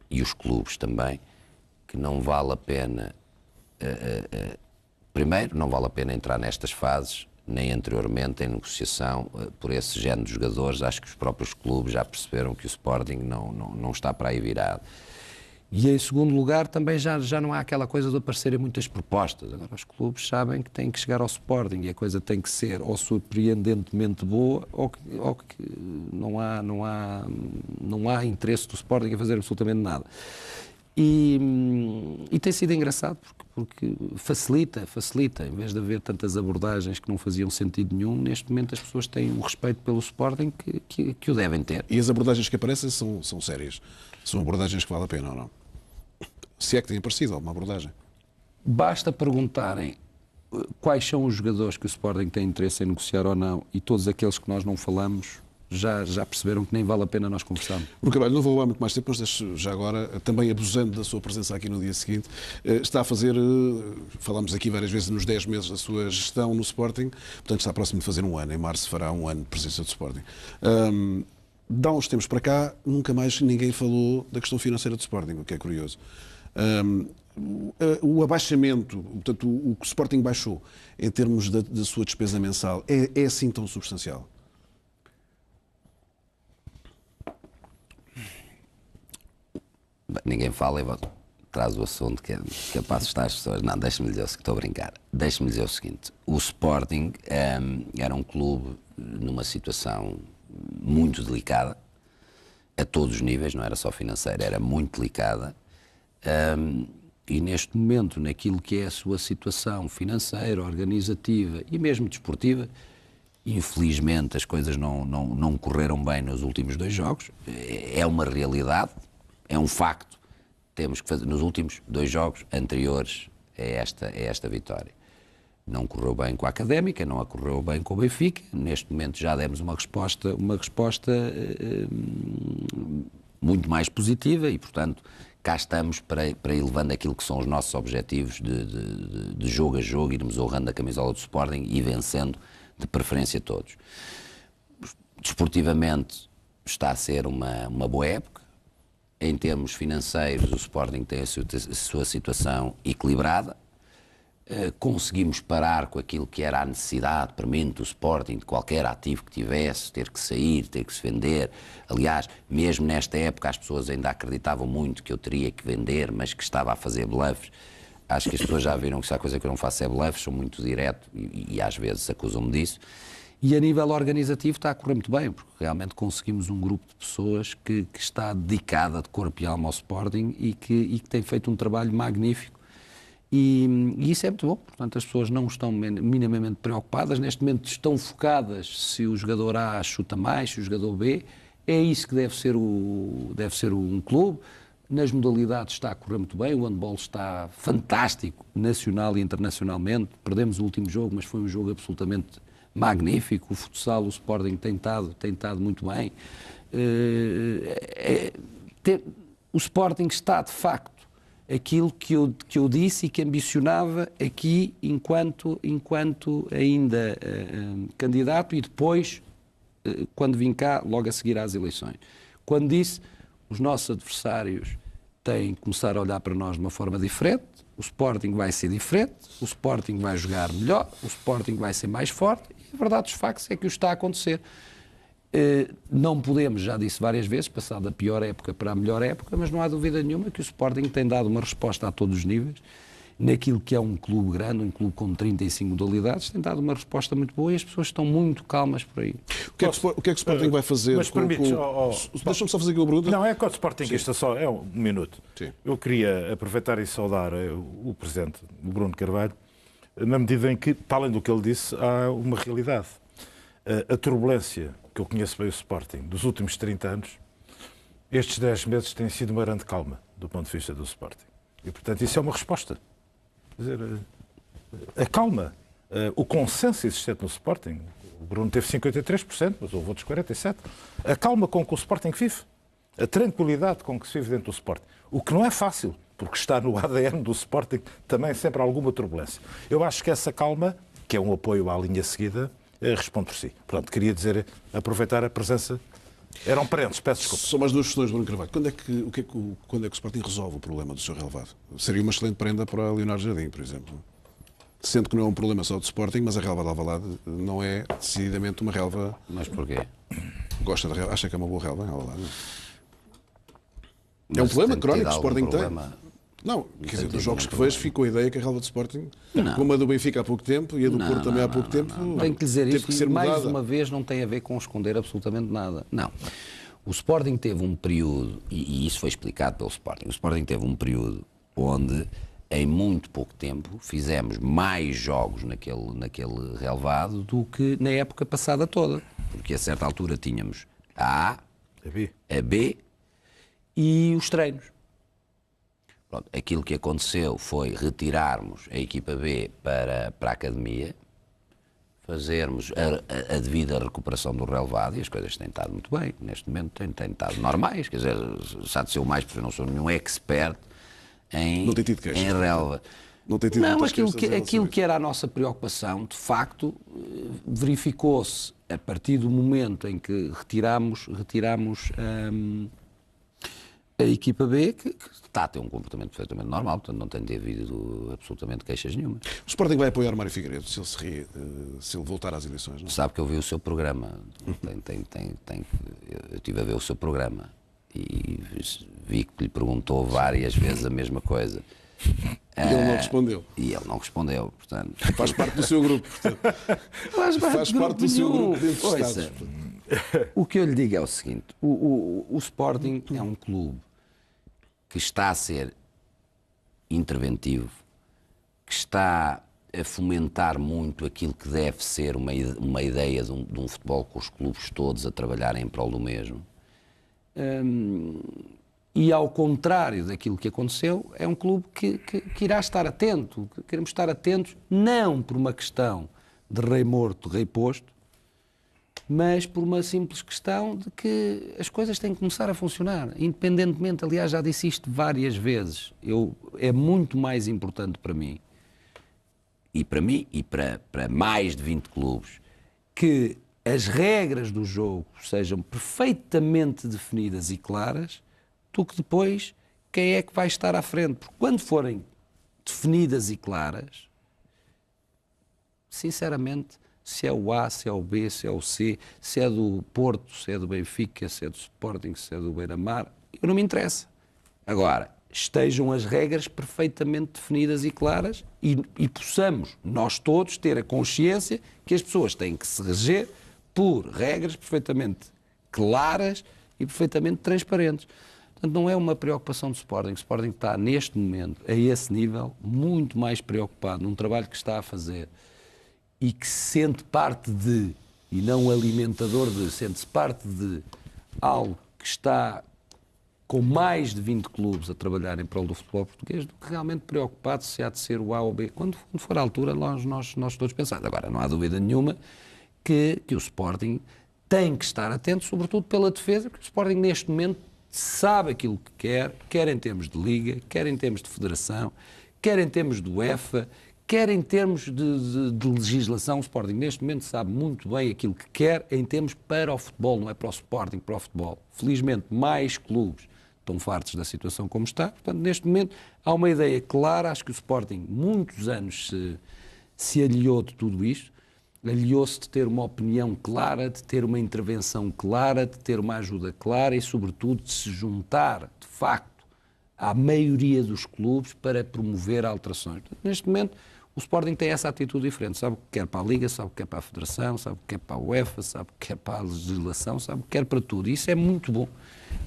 e os clubes também, que não vale a pena, primeiro, não vale a pena entrar nestas fases, nem anteriormente em negociação por esse género de jogadores. Acho que os próprios clubes já perceberam que o Sporting não está para aí virado. E em segundo lugar, também já não há aquela coisa de aparecerem muitas propostas. Agora, os clubes sabem que têm que chegar ao Sporting e a coisa tem que ser ou surpreendentemente boa ou que não há interesse do Sporting em fazer absolutamente nada. E tem sido engraçado porque facilita, em vez de haver tantas abordagens que não faziam sentido nenhum, neste momento as pessoas têm um respeito pelo Sporting que o devem ter. E as abordagens que aparecem são sérias? São abordagens que vale a pena ou não? Se é que tem aparecido alguma abordagem? Basta perguntarem quais são os jogadores que o Sporting tem interesse em negociar ou não, e todos aqueles que nós não falamos já perceberam que nem vale a pena nós conversarmos. Porque, não vou levar muito mais tempo, mas deixo já agora, também abusando da sua presença aqui no dia seguinte, está a fazer, falámos aqui várias vezes, nos 10 meses da sua gestão no Sporting, portanto está próximo de fazer um ano, em março fará um ano de presença do Sporting. De há uns tempos para cá, nunca mais ninguém falou da questão financeira do Sporting, o que é curioso. O abaixamento, portanto, o que o Sporting baixou em termos da sua despesa mensal, é assim tão substancial? Ninguém fala e traz o assunto que é para assustar as pessoas. Não, deixa-me dizer, estou a brincar. Deixa-me dizer o seguinte: o Sporting era um clube numa situação muito delicada, a todos os níveis, não era só financeira, era muito delicada. E neste momento, naquilo que é a sua situação financeira, organizativa e mesmo desportiva, infelizmente as coisas não correram bem nos últimos 2 jogos. É uma realidade, é um facto. Temos que fazer nos últimos 2 jogos anteriores a esta vitória. Não correu bem com a Académica, não correu bem com o Benfica. Neste momento já demos uma resposta muito mais positiva e, portanto, cá estamos para ir levando aquilo que são os nossos objetivos de jogo a jogo, irmos honrando a camisola do Sporting e vencendo de preferência todos. Desportivamente está a ser uma boa época. Em termos financeiros, o Sporting tem a sua situação equilibrada. Conseguimos parar com aquilo que era a necessidade premente do Sporting, de qualquer ativo que tivesse, ter que sair, ter que se vender. Aliás, mesmo nesta época as pessoas ainda acreditavam muito que eu teria que vender, mas que estava a fazer bluffs. Acho que as pessoas já viram que se há coisa que eu não faço é bluffs, sou muito direto e às vezes acusam-me disso. E a nível organizativo está a correr muito bem, porque realmente conseguimos um grupo de pessoas que está dedicada de corpo e alma ao Sporting e que tem feito um trabalho magnífico. E isso é muito bom, portanto as pessoas não estão minimamente preocupadas, neste momento estão focadas se o jogador A chuta mais, se o jogador B, é isso que deve ser um clube. Nas modalidades está a correr muito bem, o handball está fantástico, nacional e internacionalmente, perdemos o último jogo, mas foi um jogo absolutamente magnífico, o futsal, o Sporting tem estado muito bem. O Sporting está de facto aquilo que eu disse e que ambicionava aqui enquanto ainda candidato e depois, quando vim cá, logo a seguir às eleições. Quando disse, os nossos adversários têm que começar a olhar para nós de uma forma diferente, o Sporting vai ser diferente, o Sporting vai jogar melhor, o Sporting vai ser mais forte e a verdade dos factos é que o está a acontecer. Não podemos, já disse várias vezes, passar da pior época para a melhor época, mas não há dúvida nenhuma que o Sporting tem dado uma resposta a todos os níveis, naquilo que é um clube grande, um clube com 35 modalidades, tem dado uma resposta muito boa e as pessoas estão muito calmas por aí. O que é que o Sporting vai fazer? Mas permites... Deixa-me só fazer aqui uma pergunta. Não, é que o Sportingista só é um minuto. Sim. Eu queria aproveitar e saudar o Presidente, o Bruno Carvalho, na medida em que, para além do que ele disse, há uma realidade. A turbulência que eu conheço bem o Sporting dos últimos 30 anos, estes 10 meses têm sido uma grande calma do ponto de vista do Sporting. E, portanto, isso é uma resposta. Quer dizer, a calma, o consenso existente no Sporting, o Bruno teve 53%, mas houve outros 47%. A calma com que o Sporting vive, a tranquilidade com que se vive dentro do Sporting. O que não é fácil, porque está no ADN do Sporting também sempre alguma turbulência. Eu acho que essa calma, que é um apoio à linha seguida, responde por si. Pronto, queria dizer, aproveitar a presença. Eram parentes, peço desculpa. Só mais duas questões, Bruno Carvalho. Quando é que o Sporting resolve o problema do seu relevado? Seria uma excelente prenda para Leonardo Jardim, por exemplo. Sendo que não é um problema só do Sporting, mas a relva de Alvalade não é decididamente uma relva... Mas porquê? Gosta da relva? Acha que é uma boa relva em Alvalade? É um problema crónico que o Sporting tem. Não, quer dizer, dos jogos que vejo, fico com a ideia que a relva de Sporting, como a do Benfica há pouco tempo e a do Porto também há pouco tempo, tenho que dizer isto, que ser mais mudada. uma vez não tem a ver com esconder absolutamente nada. Não. O Sporting teve um período, e isso foi explicado pelo Sporting, o Sporting teve um período onde, em muito pouco tempo, fizemos mais jogos naquele relevado do que na época passada toda. Porque a certa altura tínhamos a B e os treinos. Pronto, aquilo que aconteceu foi retirarmos a equipa B para a academia, fazermos a devida recuperação do relevado e as coisas têm estado muito bem. Neste momento têm estado normais, quer dizer, se há de ser o mais, porque eu não sou nenhum expert em relva. Não, aquilo que era a nossa preocupação, de facto, verificou-se a partir do momento em que retiramos a equipa B, que está a ter um comportamento perfeitamente normal, portanto não tem havido absolutamente queixas nenhuma. O Sporting vai apoiar Mário Figueiredo se ele voltar às eleições, não? Sabe que eu vi o seu programa. Eu estive a ver o seu programa e vi que lhe perguntou várias vezes a mesma coisa. E ele não respondeu. E ele não respondeu, portanto... Faz parte do seu grupo, portanto. Faz parte do seu grupo de entrevistados. O que eu lhe digo é o seguinte, o Sporting é um clube que está a ser interventivo, que está a fomentar muito aquilo que deve ser uma ideia de um futebol com os clubes todos a trabalharem em prol do mesmo. E, ao contrário daquilo que aconteceu, é um clube que irá estar atento. Queremos estar atentos, não por uma questão de rei morto, rei posto, mas por uma simples questão de que as coisas têm que começar a funcionar, independentemente. Aliás, já disse isto várias vezes. É muito mais importante para mim e para mais de 20 clubes que as regras do jogo sejam perfeitamente definidas e claras, do que depois quem é que vai estar à frente. Porque quando forem definidas e claras, sinceramente, se é o A, se é o B, se é o C, se é do Porto, se é do Benfica, se é do Sporting, se é do Beira-Mar, eu não me interessa. Agora, estejam as regras perfeitamente definidas e claras e possamos, nós todos, ter a consciência que as pessoas têm que se reger por regras perfeitamente claras e perfeitamente transparentes. Portanto, não é uma preocupação do Sporting. O Sporting está, neste momento, a esse nível, muito mais preocupado num trabalho que está a fazer e que se sente parte de, e não alimentador de, sente-se parte de algo que está com mais de 20 clubes a trabalhar em prol do futebol português, do que realmente preocupado se há de ser o A ou B. Quando for a altura, nós todos pensamos. Agora, não há dúvida nenhuma que o Sporting tem que estar atento, sobretudo pela defesa, porque o Sporting, neste momento, sabe aquilo que quer em termos de Liga, quer em termos de Federação, quer em termos do UEFA, quer em termos de legislação. O Sporting, neste momento, sabe muito bem aquilo que quer em termos para o futebol, não é para o Sporting, para o futebol. Felizmente, mais clubes estão fartos da situação como está. Portanto, neste momento, há uma ideia clara. Acho que o Sporting, muitos anos, se aliou de tudo isto. Aliou-se de ter uma opinião clara, de ter uma intervenção clara, de ter uma ajuda clara e, sobretudo, de se juntar, de facto, à maioria dos clubes para promover alterações. Portanto, neste momento, o Sporting tem essa atitude diferente. Sabe o que quer para a Liga, sabe o que quer para a Federação, sabe o que quer para a UEFA, sabe o que quer para a legislação, sabe o que quer para tudo. E isso é muito bom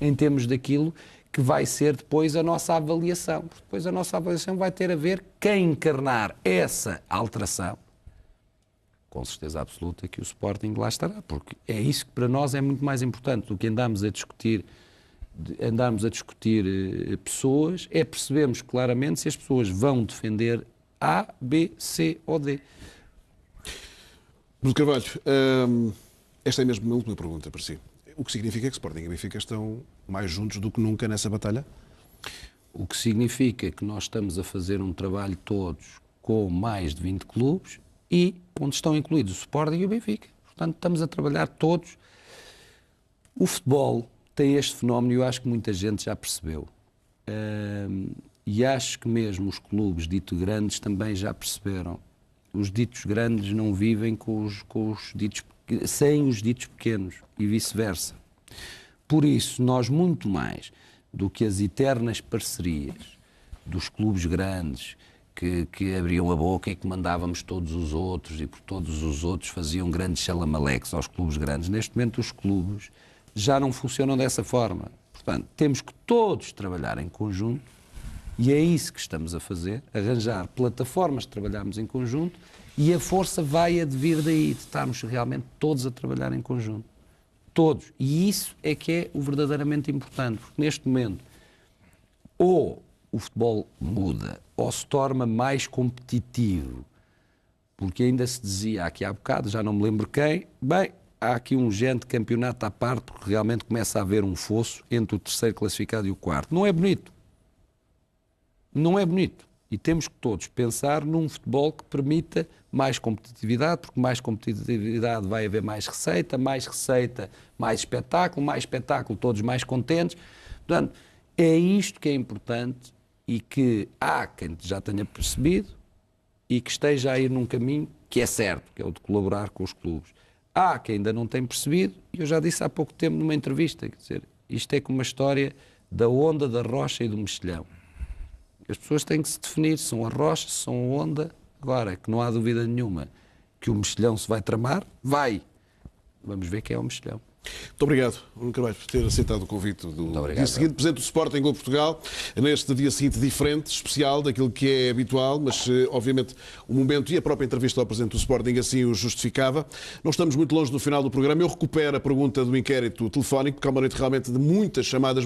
em termos daquilo que vai ser depois a nossa avaliação. Porque depois a nossa avaliação vai ter a ver quem encarnar essa alteração. Com certeza absoluta que o Sporting lá estará, porque é isso que para nós é muito mais importante do que andarmos a discutir pessoas, é percebermos claramente se as pessoas vão defender A, B, C ou D. Bruno Carvalho, esta é mesmo a minha última pergunta para si. O que significa que Sporting e Benfica estão mais juntos do que nunca nessa batalha? O que significa que nós estamos a fazer um trabalho todos com mais de 20 clubes e onde estão incluídos o Sporting e o Benfica. Portanto, estamos a trabalhar todos. O futebol tem este fenómeno e eu acho que muita gente já percebeu. E acho que mesmo os clubes ditos grandes também já perceberam. Os ditos grandes não vivem com os ditos, sem os ditos pequenos e vice-versa. Por isso, nós muito mais do que as eternas parcerias dos clubes grandes que abriam a boca e que mandávamos todos os outros e por todos os outros faziam grandes xalamaleques aos clubes grandes. Neste momento os clubes já não funcionam dessa forma. Portanto, temos que todos trabalhar em conjunto e é isso que estamos a fazer, arranjar plataformas de trabalharmos em conjunto e a força vai advir daí, de estarmos realmente todos a trabalhar em conjunto. Todos. E isso é que é o verdadeiramente importante, porque neste momento ou o futebol muda ou se torna mais competitivo, porque ainda se dizia aqui há bocado, já não me lembro quem, bem, há aqui um género de campeonato à parte, porque realmente começa a haver um fosso entre o terceiro classificado e o quarto. Não é bonito. Não é bonito. E temos que todos pensar num futebol que permita mais competitividade, porque mais competitividade vai haver mais receita, mais espetáculo, todos mais contentes. Portanto, é isto que é importante e que há quem já tenha percebido e que esteja a ir num caminho que é certo, que é o de colaborar com os clubes. Há quem ainda não tem percebido, e eu já disse há pouco tempo numa entrevista, quer dizer, isto é como uma história da onda, da rocha e do mexilhão. As pessoas têm que se definir, são a rocha, são a onda. Agora, que não há dúvida nenhuma que o mexilhão se vai tramar, vai. Vamos ver quem é o mexilhão. Muito obrigado, Bruno Carvalho, por ter aceitado o convite do dia seguinte. Presente do Sporting Clube Portugal, neste dia seguinte diferente, especial daquilo que é habitual, mas obviamente o momento e a própria entrevista ao Presidente do Sporting assim o justificava. Não estamos muito longe do final do programa. Eu recupero a pergunta do inquérito telefónico, porque há uma noite realmente de muitas chamadas